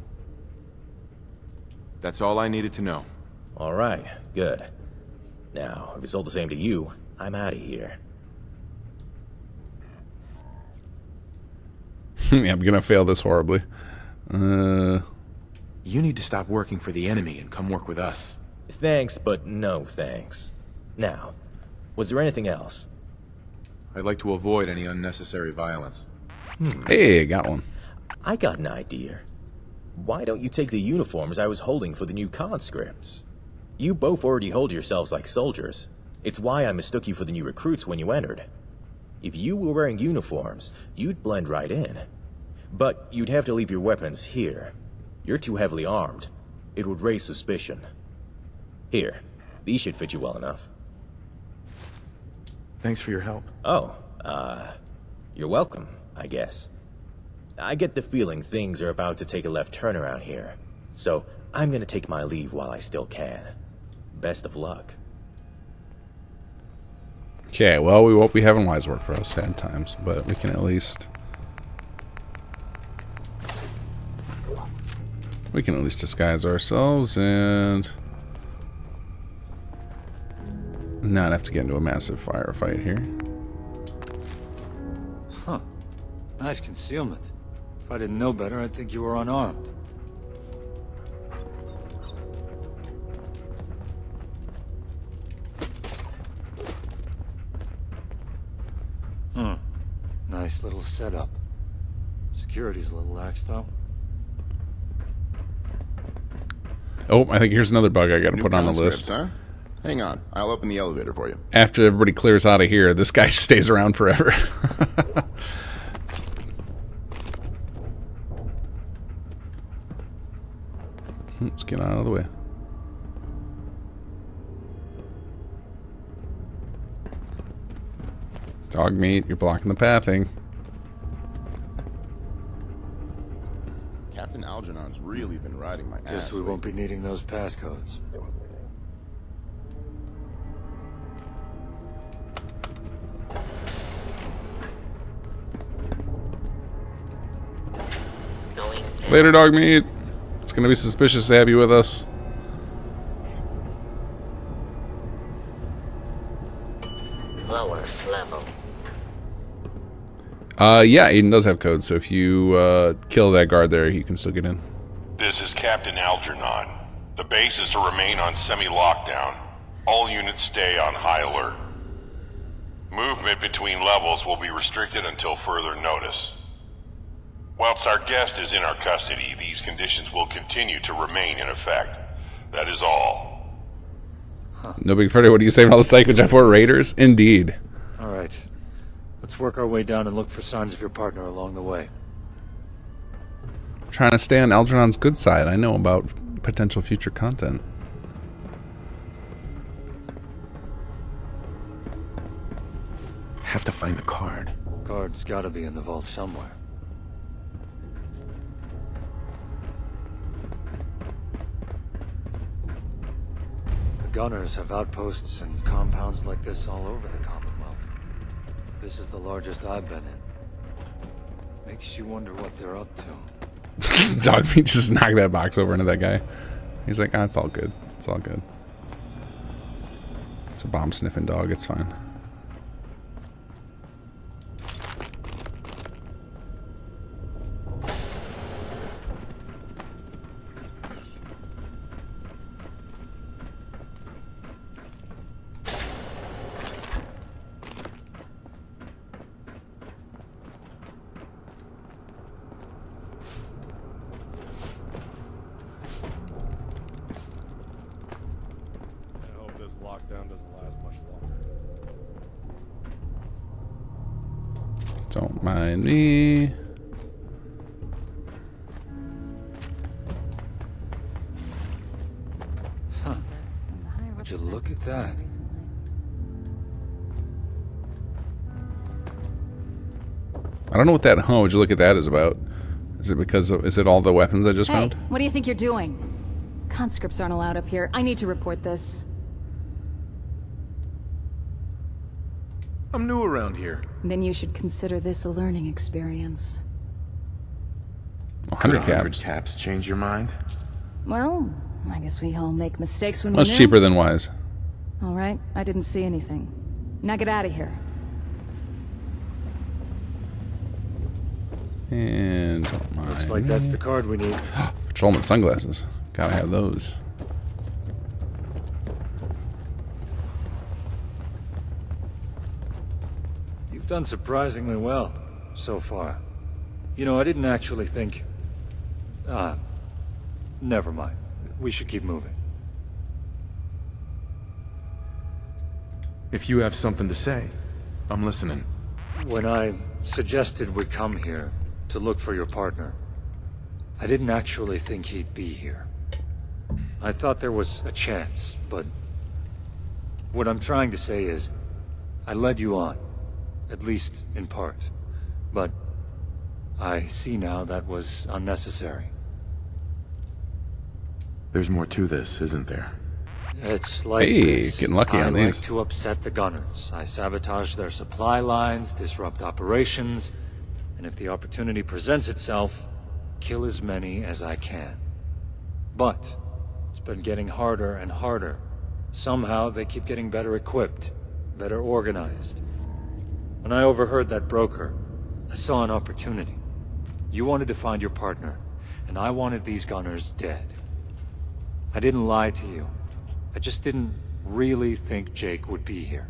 That's all I needed to know. All right, good. Now, if it's all the same to you, I'm out of here. Yeah, I'm gonna fail this horribly. You need to stop working for the enemy and come work with us. Thanks, but no thanks. Now, was there anything else? I'd like to avoid any unnecessary violence. Hey, got one. I got an idea. Why don't you take the uniforms I was holding for the new conscripts? You both already hold yourselves like soldiers. It's why I mistook you for the new recruits when you entered. If you were wearing uniforms, you'd blend right in. But you'd have to leave your weapons here. You're too heavily armed. It would raise suspicion. Here, these should fit you well enough. Thanks for your help. Oh, you're welcome, I guess. I get the feeling things are about to take a left turn around here. So, I'm gonna take my leave while I still can. Best of luck. Okay, well, we won't be having wise work for us, sad times, but we can at least... disguise ourselves and... not have to get into a massive firefight here. Huh. Nice concealment. If I didn't know better, I'd think you were unarmed. Nice little setup. Security's a little lax, though. Oh, I think here's another bug I gotta put on the list. Huh? Hang on, I'll open the elevator for you. After everybody clears out of here, this guy stays around forever. Let's get out of the way. Dog meat, you're blocking the pathing. Captain Algernon's really been riding my ass. Guess we won't be needing those passcodes. Later, dog meat. It's gonna be suspicious to have you with us. Lower level. Yeah, Aiden does have codes, so if you kill that guard there, you can still get in. This is Captain Algernon. The base is to remain on semi-lockdown. All units stay on high alert. Movement between levels will be restricted until further notice. Whilst our guest is in our custody, these conditions will continue to remain in effect. That is all. No big Freddy, what are you saving all the psychogen for? Raiders? Indeed. Alright. Let's work our way down and look for signs of your partner along the way. Trying to stay on Algernon's good side. I know about potential future content. Have to find the card. Card's gotta be in the vault somewhere. The Gunners have outposts and compounds like this all over the Commonwealth. This is the largest I've been in. Makes you wonder what they're up to. Dog meat just knocked that box over into that guy. He's like, ah, it's all good. It's all good. It's a bomb sniffing dog. It's fine. Lockdown doesn't last much longer. Don't mind me. Huh. Would you look at that? I don't know what that would you look at that is about. Is it because of, is it all the weapons I just found? What do you think you're doing? Conscripts aren't allowed up here. I need to report this. I'm new around here. Then you should consider this a learning experience. 100 caps change your mind? Well, I guess we all make mistakes when we Much cheaper than wise. All right, I didn't see anything. Now get out of here. And don't mind. Looks like that's the card we need. Patrolman sunglasses. Gotta have those. You've done surprisingly well so far. You know, I didn't actually think... never mind. We should keep moving. If you have something to say, I'm listening. When I suggested we come here to look for your partner, I didn't actually think he'd be here. I thought there was a chance, but... what I'm trying to say is, I led you on. At least in part. But I see now that was unnecessary. There's more to this, isn't there? It's like Hey, this. getting lucky I on like these. to upset the gunners. I sabotage their supply lines, disrupt operations, and if the opportunity presents itself, kill as many as I can. But it's been getting harder and harder. Somehow they keep getting better equipped, better organized. When I overheard that broker, I saw an opportunity. You wanted to find your partner, and I wanted these gunners dead. I didn't lie to you. I just didn't really think Jake would be here.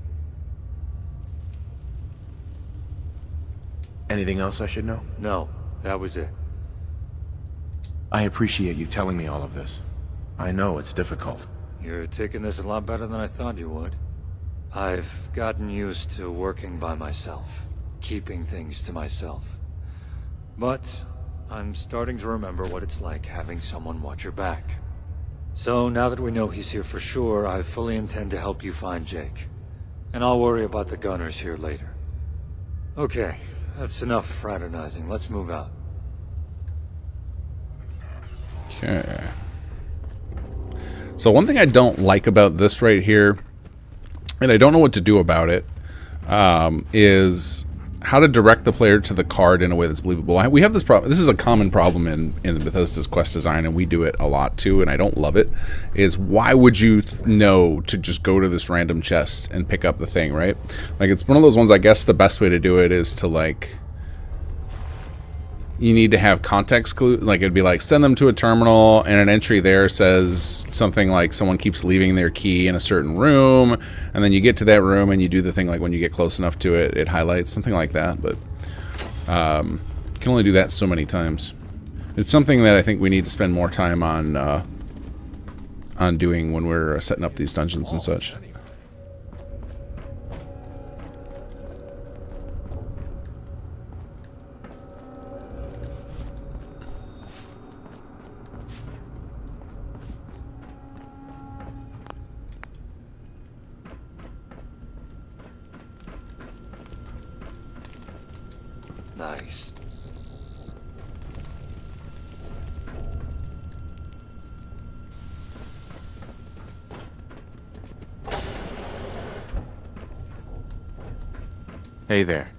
Anything else I should know? No, that was it. I appreciate you telling me all of this. I know it's difficult. You're taking this a lot better than I thought you would. I've gotten used to working by myself, keeping things to myself. But I'm starting to remember what it's like having someone watch your back. So now that we know he's here for sure, I fully intend to help you find Jake. And I'll worry about the gunners here later. Okay, that's enough fraternizing. Let's move out. Okay. So one thing I don't like about this right here, and I don't know what to do about it, is how to direct the player to the card in a way that's believable. We have this problem. This is a common problem in Bethesda's quest design, and we do it a lot too, and I don't love it, is why would you know to just go to this random chest and pick up the thing, right? Like, it's one of those ones, I guess the best way to do it is to, like, you need to have context clue. Like, it'd be like, send them to a terminal, and an entry there says something like someone keeps leaving their key in a certain room, and then you get to that room and you do the thing, like when you get close enough to it, it highlights something like that. But you can only do that so many times. It's something that I think we need to spend more time on doing when we're setting up these dungeons and such. Nice. Hey there.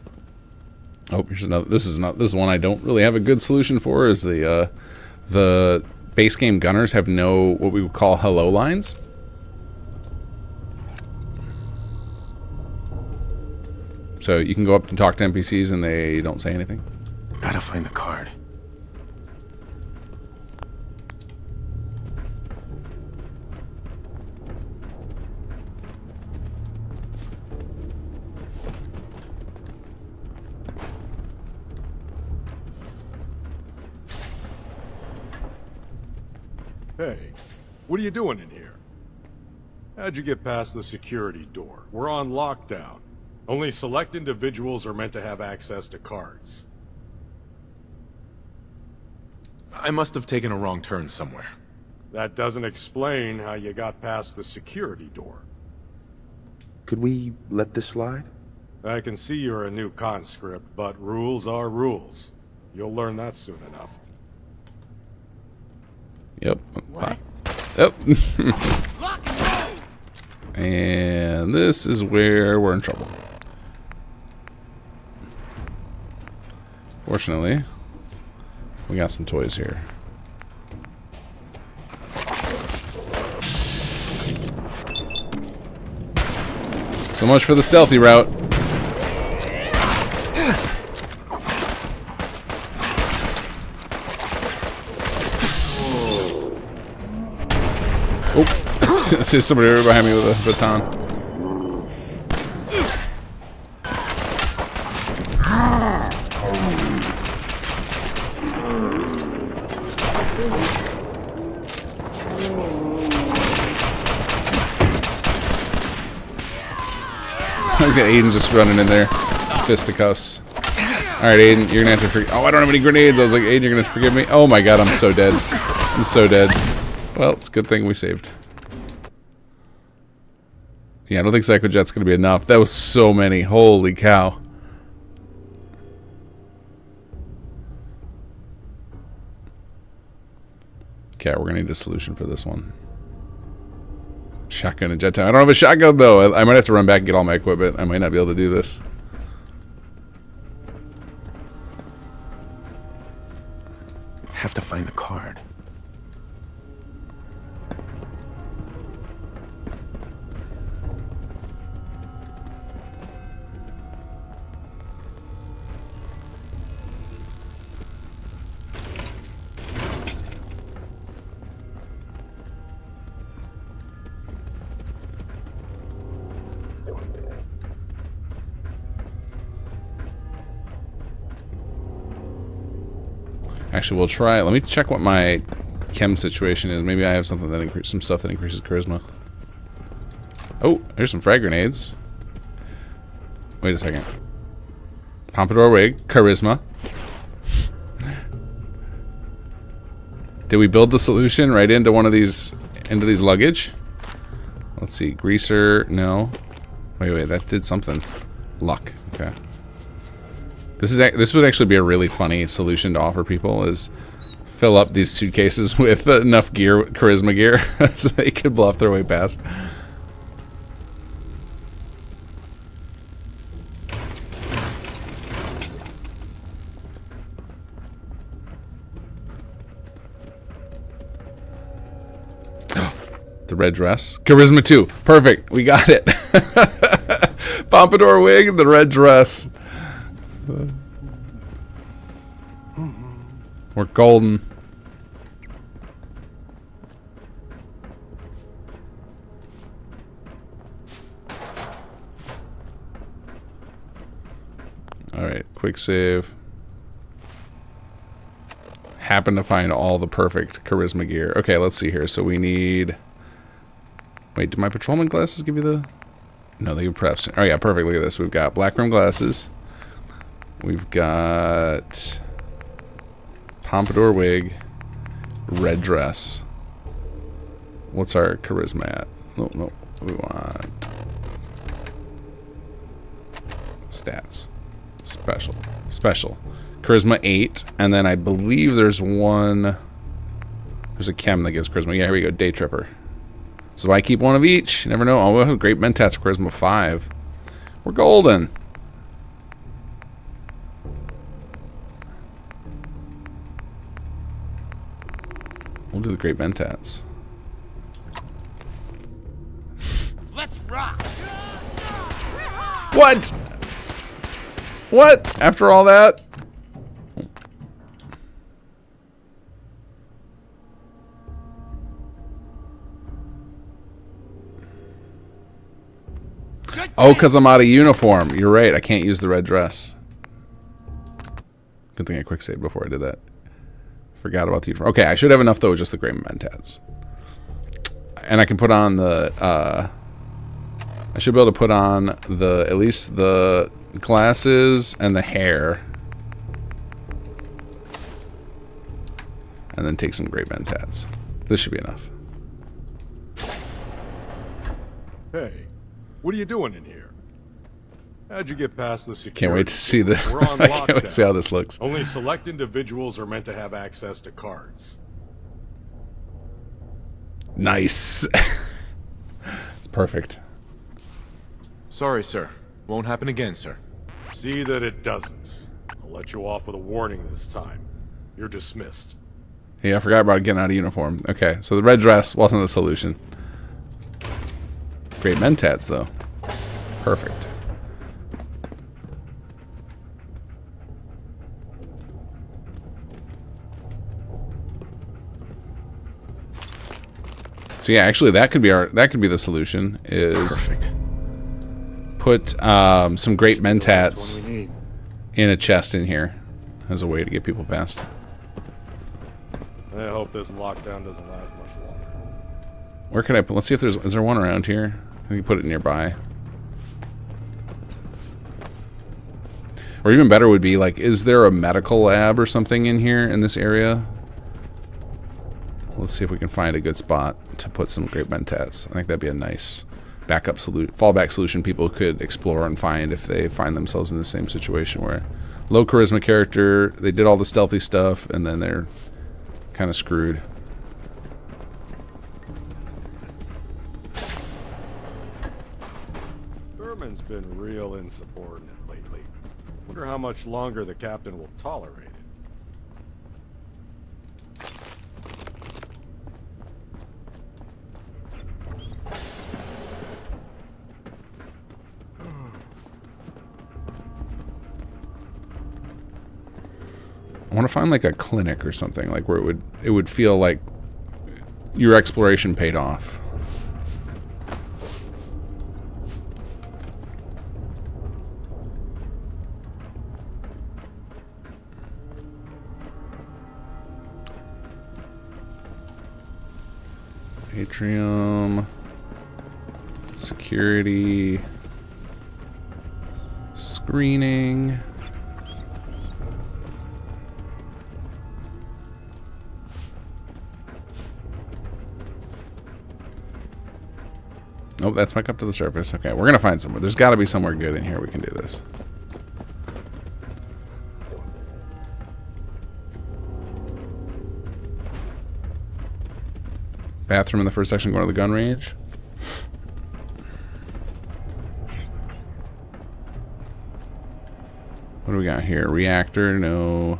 Oh, here's another. This is one I don't really have a good solution for. Is the base game gunners have no what we would call hello lines. So you can go up and talk to NPCs and they don't say anything. Gotta find the card. Hey, what are you doing in here? How'd you get past the security door? We're on lockdown. Only select individuals are meant to have access to cards. I must have taken a wrong turn somewhere. That doesn't explain how you got past the security door. Could we let this slide? I can see you're a new conscript, but rules are rules. You'll learn that soon enough. Yep. What? Yep. And this is where we're in trouble. Fortunately, we got some toys here. So much for the stealthy route. Oh, I see somebody right behind me with a baton. Look at Aiden just running in there. Fisticuffs. Alright, Aiden, you're gonna have to forgive. Oh, I don't have any grenades. I was like, Aiden, you're gonna forgive me? Oh my god, I'm so dead. I'm so dead. Well, it's a good thing we saved. Yeah, I don't think Psycho Jet's gonna be enough. That was so many. Holy cow. Okay, we're gonna need a solution for this one. Shotgun and jet time. I don't have a shotgun though. I might have to run back and get all my equipment. I might not be able to do this. Have to find the card. Actually, we'll try. Let me check what my chem situation is. Maybe I have something that some stuff that increases charisma. Oh, here's some frag grenades. Wait a second. Pompadour wig, charisma. Did we build the solution right into one of these luggage? Let's see. Greaser, no. Wait, that did something. Luck. Okay. This would actually be a really funny solution to offer people, is fill up these suitcases with enough gear, charisma gear, so they could bluff their way past. The red dress. Charisma 2. Perfect. We got it. Pompadour wig, the red dress. We're golden. Alright, quick save. Happen to find all the perfect charisma gear. Okay, let's see here. So we need... Wait, do my patrolman glasses give you the... No, they give preps. Oh yeah, perfect. Look at this. We've got black rim glasses. We've got pompadour wig, red dress. What's our charisma at? No, we want stats. Special. Charisma 8, and then I believe there's one. There's a chem that gives charisma. Yeah, here we go. Day tripper. So I keep one of each. You never know. Oh, we'll have great mentats for charisma 5. We're golden. We'll do the great mentats. Let's rock. What? What? After all that? Oh, because I'm out of uniform. You're right. I can't use the red dress. Good thing I quick saved before I did that. Forgot about the uniform. Okay, I should have enough though with just the gray mentats. And I can put on the I should be able to put on the at least the glasses and the hair. And then take some gray mentats. This should be enough. Hey, what are you doing in here? How'd you get past the security? Can't wait to see the We're on I can't wait to lockdown. see how this looks. Only select individuals are meant to have access to cards. Nice. It's perfect. Sorry, sir. Won't happen again, sir. See that it doesn't. I'll let you off with a warning this time. You're dismissed. Yeah, I forgot about getting out of uniform. Okay, so the red dress wasn't the solution. Great mentats, though. Perfect. So yeah, actually, that could be the solution. Is perfect. Put some great mentats in a chest in here as a way to get people past. I hope this lockdown doesn't last much longer. Where can I put? Let's see if is there one around here. I can put it nearby. Or even better would be like, is there a medical lab or something in here in this area? Let's see if we can find a good spot to put some great mentats. I think that'd be a nice backup fallback solution people could explore and find if they find themselves in the same situation where low charisma character, they did all the stealthy stuff, and then they're kind of screwed. been real insubordinate lately. Wonder how much longer the captain will tolerate it. I want to find like a clinic or something, like where it would feel like your exploration paid off. Atrium, security, screening. Nope, that's back up to the surface. Okay, we're gonna find somewhere. There's got to be somewhere good in here we can do this. Bathroom in the first section, going to the gun range. What do we got here? Reactor, no.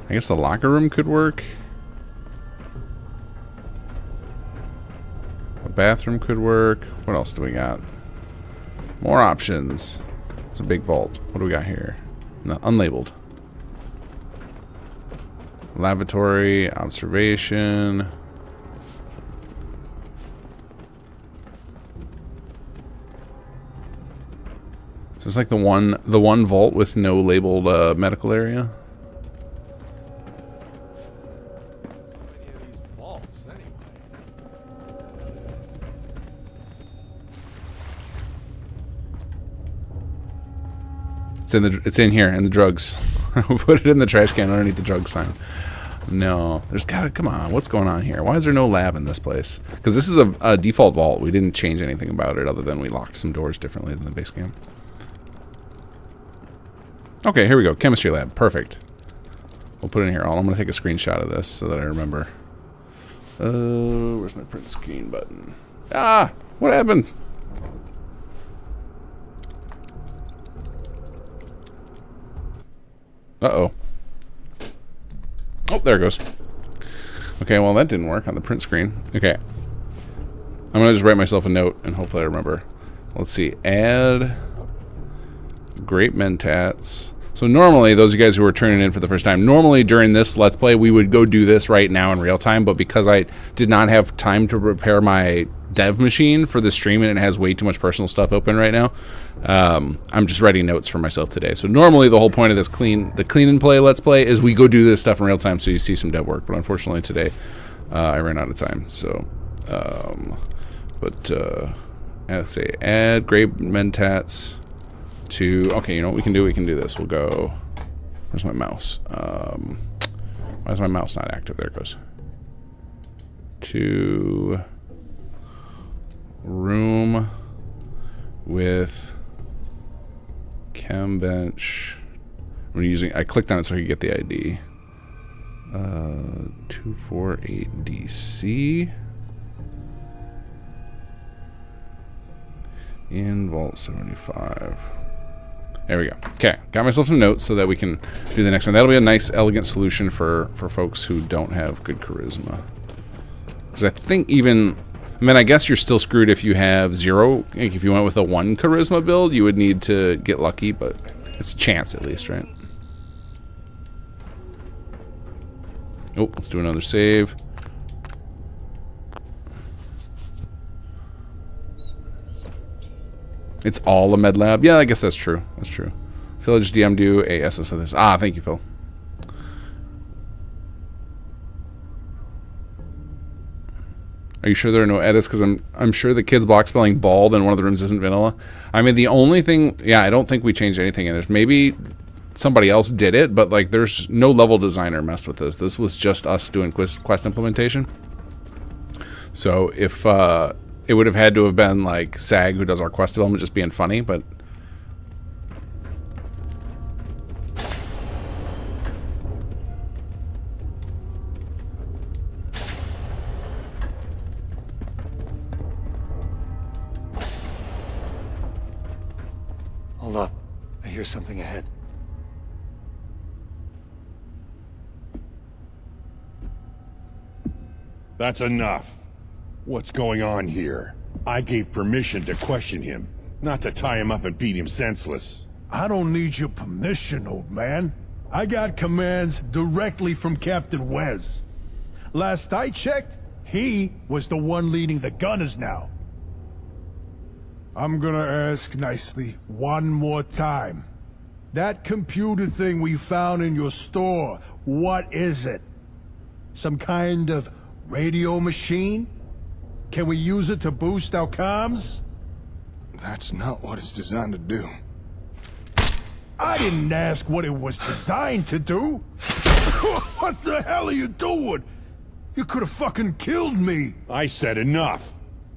I guess the locker room could work. A bathroom could work. What else do we got? More options. It's a big vault. What do we got here? No, unlabeled. Lavatory, observation. Is this like the one vault with no labeled medical area? It's in here, in the drugs. Put it in the trash can underneath the drug sign. No, there's gotta, come on, what's going on here? Why is there no lab in this place? Because this is a default vault. We didn't change anything about it other than we locked some doors differently than the base game. Okay, here we go. Chemistry lab. Perfect. We'll put it in here. I'm gonna take a screenshot of this so that I remember. Where's my print screen button? Ah, what happened? Uh-oh. Oh, there it goes. Okay, well, that didn't work on the print screen. Okay. I'm going to just write myself a note, and hopefully I remember. Let's see. Add grape mentats. So normally, those of you guys who are tuning in for the first time, normally during this Let's Play, we would go do this right now in real time, but because I did not have time to prepare my dev machine for the stream and it has way too much personal stuff open right now, I'm just writing notes for myself today. So normally the whole point of this clean and play Let's Play is we go do this stuff in real time so you see some dev work, but unfortunately today I ran out of time. So let's say add grape mentats to, okay, you know what we can do? We can do this. We'll go, where's my mouse? Why is my mouse not active? There it goes. To room with chem bench. I clicked on it so I could get the ID. 248DC in Vault 75. There we go. Okay, got myself some notes so that we can do the next one. That'll be a nice, elegant solution for folks who don't have good charisma. Because I think even, I mean, I guess you're still screwed if you have 0. Like if you went with a 1 charisma build, you would need to get lucky, but it's a chance at least, right? Oh, let's do another save. It's all a med lab. Yeah, I guess that's true. That's true. Village DM do a SS of this. Ah, thank you, Phil. Are you sure there are no edits? Because I'm sure the kid's block spelling bald in one of the rooms isn't vanilla. I mean, the only thing, yeah, I don't think we changed anything in this. Maybe somebody else did it, but like, there's no level designer messed with this. This was just us doing quest implementation. So if it would have had to have been like SAG who does our quest development just being funny, but hear something ahead. That's enough. What's going on here? I gave permission to question him, not to tie him up and beat him senseless. I don't need your permission, old man. I got commands directly from Captain Wes. Last I checked, he was the one leading the gunners now. I'm gonna ask nicely one more time. That computer thing we found in your store, what is it? Some kind of radio machine? Can we use it to boost our comms? That's not what it's designed to do. I didn't ask what it was designed to do. What the hell are you doing? You could have fucking killed me. I said enough.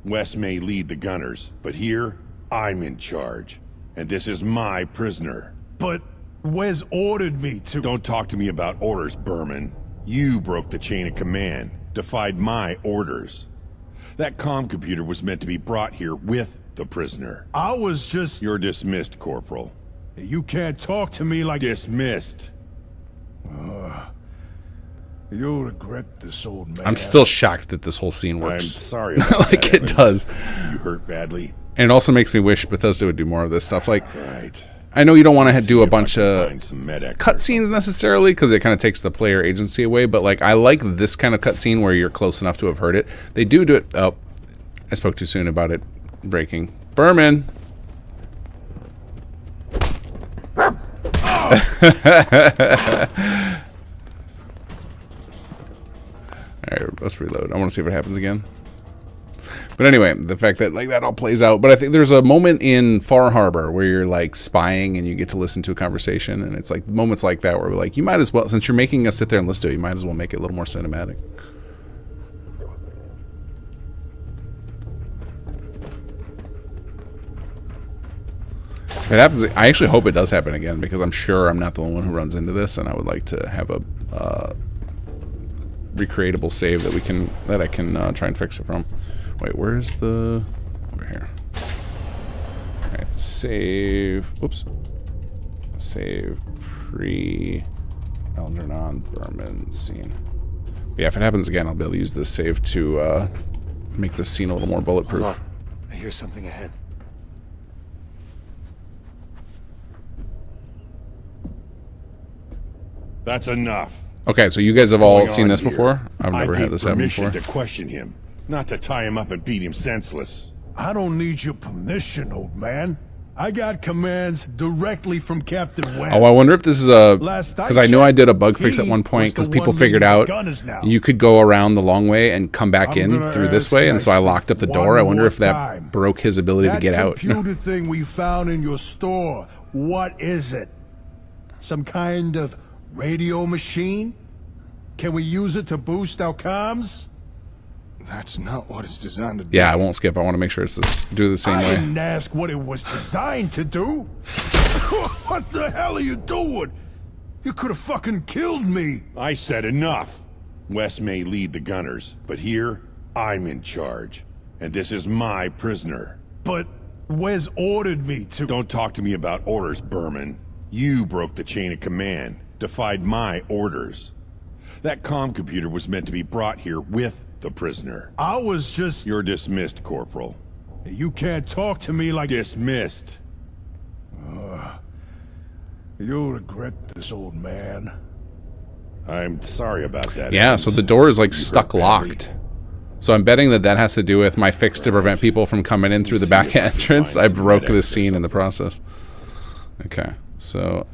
Wes may lead the gunners, but here, I'm in charge. And this is my prisoner. But Wes ordered me to. Don't talk to me about orders, Burman. You broke the chain of command, defied my orders. That comm computer was meant to be brought here with the prisoner. I was just... You're dismissed, Corporal. You can't talk to me like... Dismissed. You'll regret this, old man. I'm still shocked that this whole scene works. I'm sorry about like that, it Evans. does. You hurt badly. And it also makes me wish Bethesda would do more of this stuff. Like, Right. I know you don't want to do a bunch of Find some med cutscenes necessarily because it kind of takes the player agency away, but like I like this kind of cutscene where you're close enough to have heard it. They do it. Oh, I spoke too soon about it breaking. Burman. Alright, let's reload. I want to see if it happens again. But anyway, the fact that like that all plays out. But I think there's a moment in Far Harbor where you're like spying and you get to listen to a conversation, and it's like moments like that where we're like, you might as well, since you're making us sit there and listen to it, you might as well make it a little more cinematic. If it happens, I actually hope it does happen again because I'm sure I'm not the only one who runs into this, and I would like to have a recreatable save that I can try and fix it from. Wait, where's the... over here. Alright, save... Oops. Save pre-Algernon Burman scene. But yeah, if it happens again, I'll be able to use this save to make this scene a little more bulletproof. Hold on. I hear something ahead. That's enough. Okay, so you guys have all seen this before? I've never I had this happen before. to question him, not to tie him up and beat him senseless. I don't need your permission, old man. I got commands directly from Captain Wes. Oh, I wonder if this is a... because I know I did a bug fix at one point because people figured out you could go around the long way and come back in through this way, and so I locked up the door. I wonder if that broke his ability to get out. That computer thing we found in your store, what is it? Some kind of radio machine? Can we use it to boost our comms? That's not what it's designed to do. Yeah, I won't skip. I want to make sure it's do the same way. I didn't ask what it was designed to do. What the hell are you doing? You could have fucking killed me. I said enough. Wes may lead the gunners, but here, I'm in charge. And this is my prisoner. But Wes ordered me to... Don't talk to me about orders, Burman. You broke the chain of command, defied my orders. That comm computer was meant to be brought here with the prisoner. I was just... You're dismissed, Corporal. You can't talk to me like... Dismissed. You'll regret this, old man. I'm sorry about that. Yeah, Evans. so the door is like You stuck hurt badly. locked. So I'm betting that has to do with my fix to prevent people from coming in through the back entrance. I broke this scene in the process. Okay, so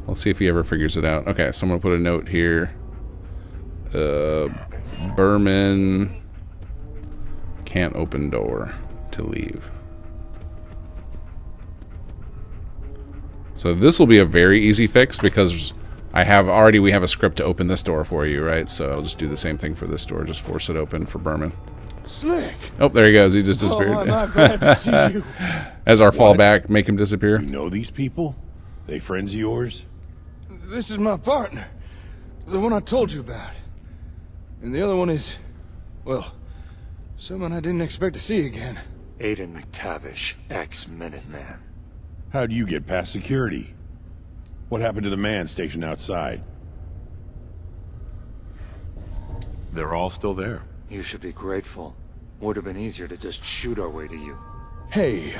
let's see if he ever figures it out. Okay, so I'm gonna put a note here. Burman can't open door to leave. So this will be a very easy fix because we have a script to open this door for you, right? So I'll just do the same thing for this door. Just force it open for Burman. Slick. Oh, there he goes. He just disappeared. Oh, I'm glad to see you. As our fallback, make him disappear. You know these people? They friends of yours? This is my partner. The one I told you about. And the other one is, well, someone I didn't expect to see again. Aiden McTavish, ex-Minuteman. How'd you get past security? What happened to the man stationed outside? They're all still there. You should be grateful. Would have been easier to just shoot our way to you. Hey,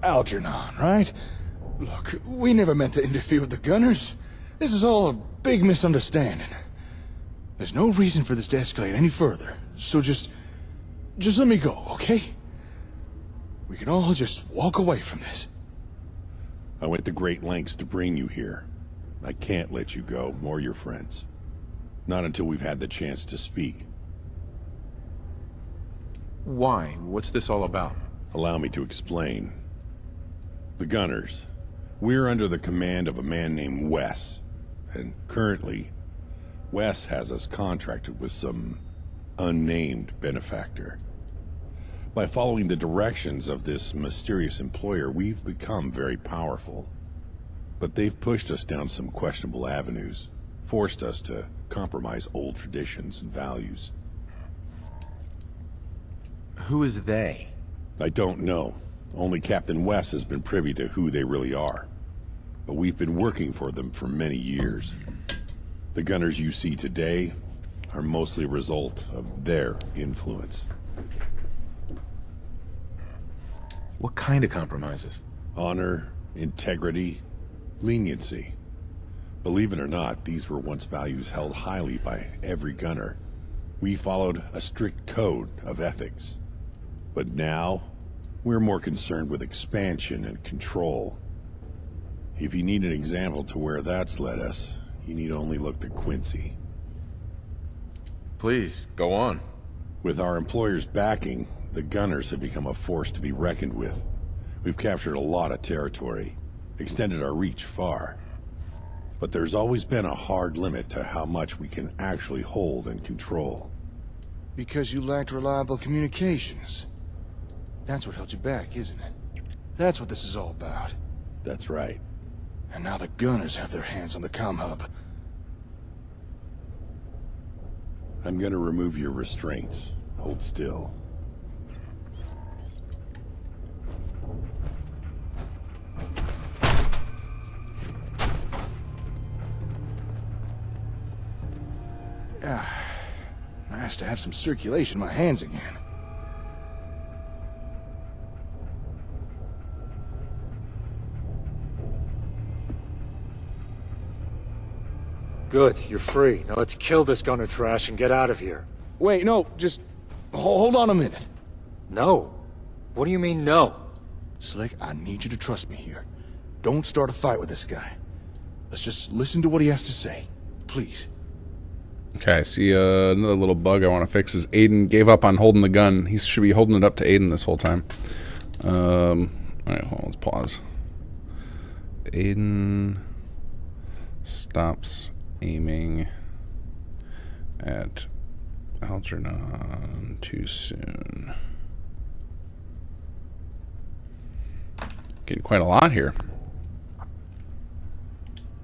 Algernon, right? Look, we never meant to interfere with the gunners. This is all a big misunderstanding. There's no reason for this to escalate any further, so just let me go, okay? We can all just walk away from this. I went to great lengths to bring you here. I can't let you go, or your friends. Not until we've had the chance to speak. Why? What's this all about? Allow me to explain. The Gunners. We're under the command of a man named Wes. And currently, Wes has us contracted with some unnamed benefactor. By following the directions of this mysterious employer, we've become very powerful. But they've pushed us down some questionable avenues, forced us to compromise old traditions and values. Who is they? I don't know. Only Captain Wes has been privy to who they really are. But we've been working for them for many years. The Gunners you see today are mostly a result of their influence. What kind of compromises? Honor, integrity, leniency. Believe it or not, these were once values held highly by every gunner. We followed a strict code of ethics. But now, we're more concerned with expansion and control. If you need an example to where that's led us, you need only look to Quincy. Please, go on. With our employer's backing, the Gunners have become a force to be reckoned with. We've captured a lot of territory, extended our reach far. But there's always been a hard limit to how much we can actually hold and control. Because you lacked reliable communications. That's what held you back, isn't it? That's what this is all about. That's right. And now the Gunners have their hands on the comm hub. I'm gonna remove your restraints. Hold still. Nice to have some circulation in my hands again. Good, you're free. Now let's kill this gunner trash and get out of here. Wait, no, just hold on a minute. No. What do you mean, no? Slick, I need you to trust me here. Don't start a fight with this guy. Let's just listen to what he has to say. Please. Okay, I see another little bug I want to fix is Aiden gave up on holding the gun. He should be holding it up to Aiden this whole time. Alright, hold on, let's pause. Aiden stops aiming at Algernon too soon. Getting quite a lot here.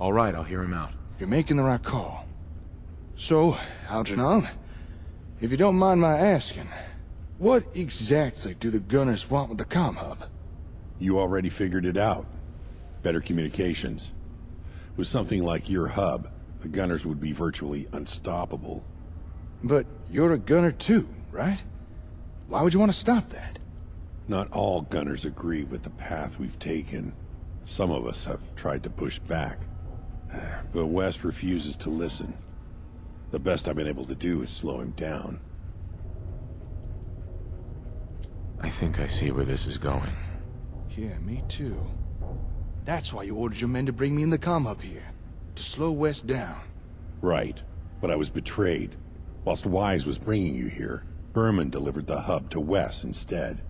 All right, I'll hear him out. You're making the right call. So, Algernon, if you don't mind my asking, what exactly do the Gunners want with the comm hub? You already figured it out. Better communications. With something like your hub, the Gunners would be virtually unstoppable. But you're a gunner too, right? Why would you want to stop that? Not all Gunners agree with the path we've taken. Some of us have tried to push back. But West refuses to listen. The best I've been able to do is slow him down. I think I see where this is going. Yeah, me too. That's why you ordered your men to bring me in the comm hub here. To slow West down. Right. But I was betrayed. Whilst Wise was bringing you here, Burman delivered the hub to Wes instead.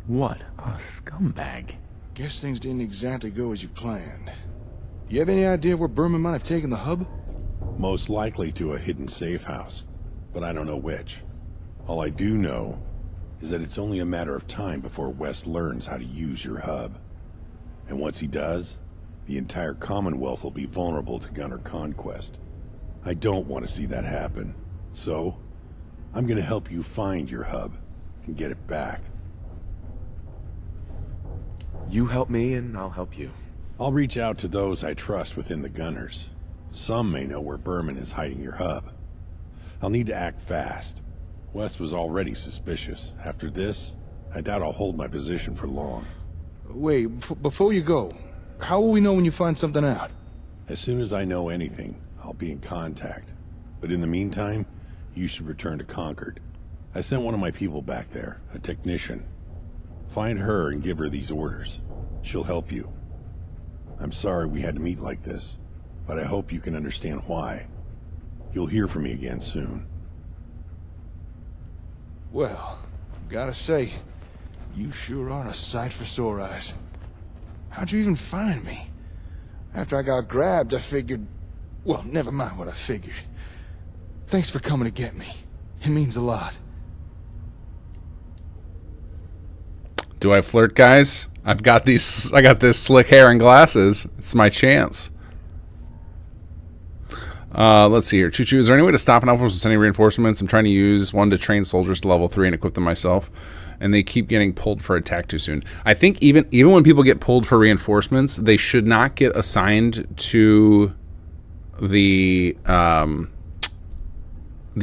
What a scumbag. Guess things didn't exactly go as you planned. You have any idea where Burman might have taken the hub? Most likely to a hidden safe house, but I don't know which. All I do know is that it's only a matter of time before Wes learns how to use your hub. And once he does, the entire Commonwealth will be vulnerable to Gunner conquest. I don't want to see that happen, so I'm gonna help you find your hub and get it back. You help me and I'll help you. I'll reach out to those I trust within the Gunners. Some may know where Burman is hiding your hub. I'll need to act fast. Wes was already suspicious. After this, I doubt I'll hold my position for long. Wait, before you go, how will we know when you find something out? As soon as I know anything, I'll be in contact. But in the meantime, you should return to Concord. I sent one of my people back there, a technician. Find her and give her these orders. She'll help you. I'm sorry we had to meet like this, but I hope you can understand why. You'll hear from me again soon. Well, gotta say, you sure are a sight for sore eyes. How'd you even find me? After I got grabbed, I figured... Well, never mind what I figured. Thanks for coming to get me. It means a lot. Do I flirt, guys? I got this slick hair and glasses. It's my chance. Let's see here. Choo-choo, is there any way to stop an outpost with sending reinforcements? I'm trying to use one to train soldiers to level 3 and equip them myself, and they keep getting pulled for attack too soon. I think even when people get pulled for reinforcements, they should not get assigned to the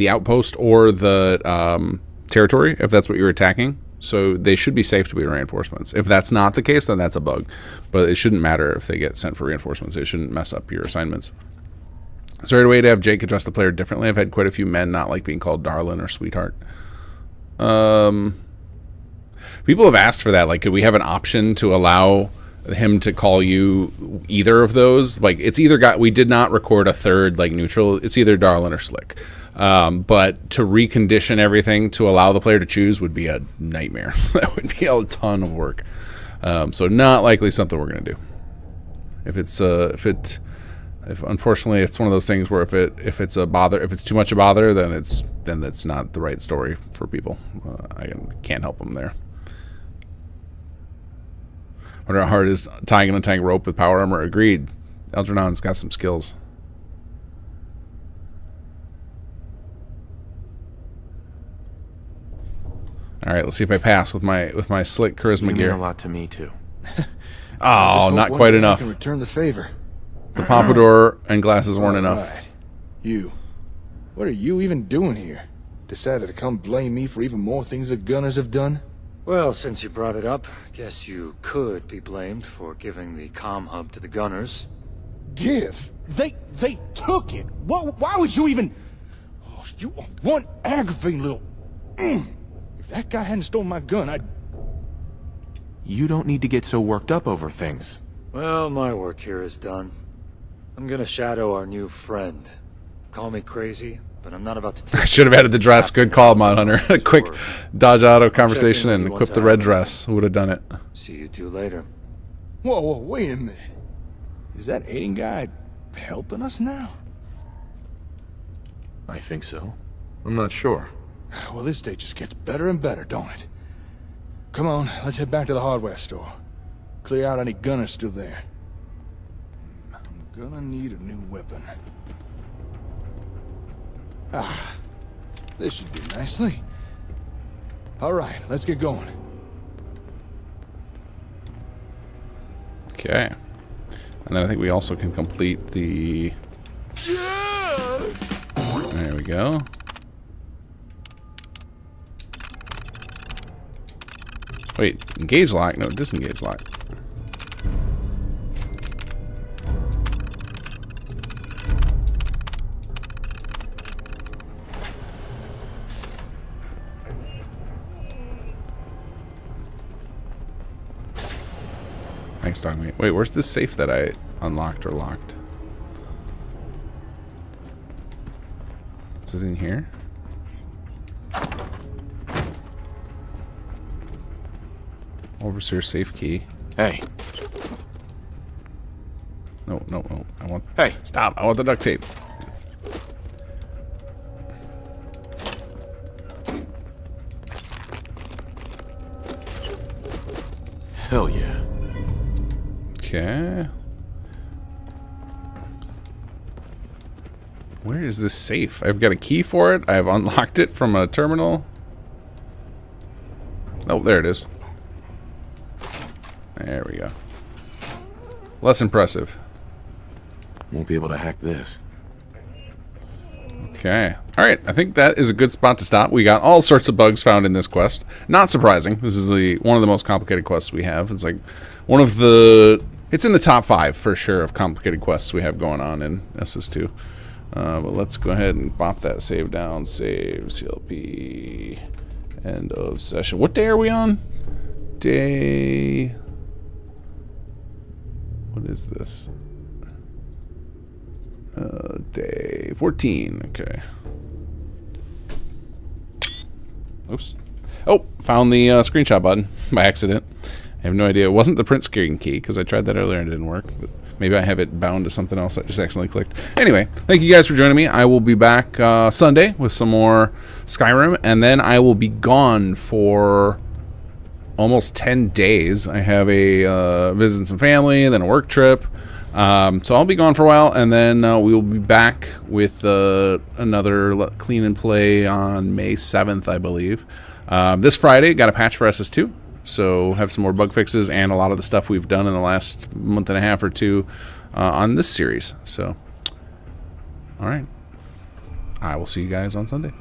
outpost or the territory if that's what you're attacking. So they should be safe to be reinforcements. If that's not the case, then that's a bug. But it shouldn't matter if they get sent for reinforcements. It shouldn't mess up your assignments. Is there a way to have Jake adjust the player differently? I've had quite a few men not like being called darling or sweetheart. People have asked for that. Like, could we have an option to allow him to call you either of those? Like, it's either we did not record a third, like, neutral. It's either darling or slick. But to recondition everything to allow the player to choose would be a nightmare. That would be a ton of work. So not likely something we're going to do. If unfortunately it's one of those things where if it's a bother, if it's too much a bother, then that's not the right story for people. I can't help them there. Wonder how hard it is tying in a tank rope with power armor. Agreed. Algernon's got some skills. All right, let's see if I pass with my slick charisma gear. You mean a lot to me too. Oh, not quite enough. I can return the favor. The pompadour and glasses weren't enough. Right. You. What are you even doing here? Decided to come blame me for even more things the Gunners have done? Well, since you brought it up, guess you could be blamed for giving the comm hub to the Gunners. Give? They took it. Why would you even... Oh, you are one aggravating little... If that guy hadn't stolen my gun, I'd... You don't need to get so worked up over things. Well, my work here is done. I'm gonna shadow our new friend. Call me crazy, but I'm not about to take... I should have added the dress. Good call, Mod Hunter. A quick dodge auto conversation and equip the red dress. Would have done it. See you two later. Whoa, wait a minute. Is that Aiden guy helping us now? I think so. I'm not sure. Well, this day just gets better and better, don't it? Come on, let's head back to the hardware store. Clear out any gunners still there. I'm gonna need a new weapon. Ah, this should do nicely. All right, let's get going. Okay. And then I think we also can complete the... There we go. Wait, engage lock? No, disengage lock. Thanks, Dogmeat. Wait, where's the safe that I unlocked or locked? Is it in here? Overseer safe key. Hey. No. I want... Hey. Stop. I want the duct tape. Hell yeah. Okay. Where is this safe? I've got a key for it. I've unlocked it from a terminal. Oh, there it is. There we go. Less impressive. Won't be able to hack this. Okay. Alright, I think that is a good spot to stop. We got all sorts of bugs found in this quest. Not surprising. This is one of the most complicated quests we have. It's like one of the... It's in the top 5, for sure, of complicated quests we have going on in SS2. But let's go ahead and bop that save down. Save, CLP, end of session. What day are we on? Day... What is this? Day 14. Okay. Oops. Oh, found the screenshot button by accident. I have no idea. It wasn't the print screen key because I tried that earlier and it didn't work. But maybe I have it bound to something else that just accidentally clicked. Anyway, thank you guys for joining me. I will be back Sunday with some more Skyrim, and then I will be gone for almost 10 days. I have a visit some family, and then a work trip. So I'll be gone for a while, and then we will be back with another clean and play on May 7th, I believe. This Friday, got a patch for SS2, so have some more bug fixes and a lot of the stuff we've done in the last month and a half or two on this series. So, all right. I will see you guys on Sunday.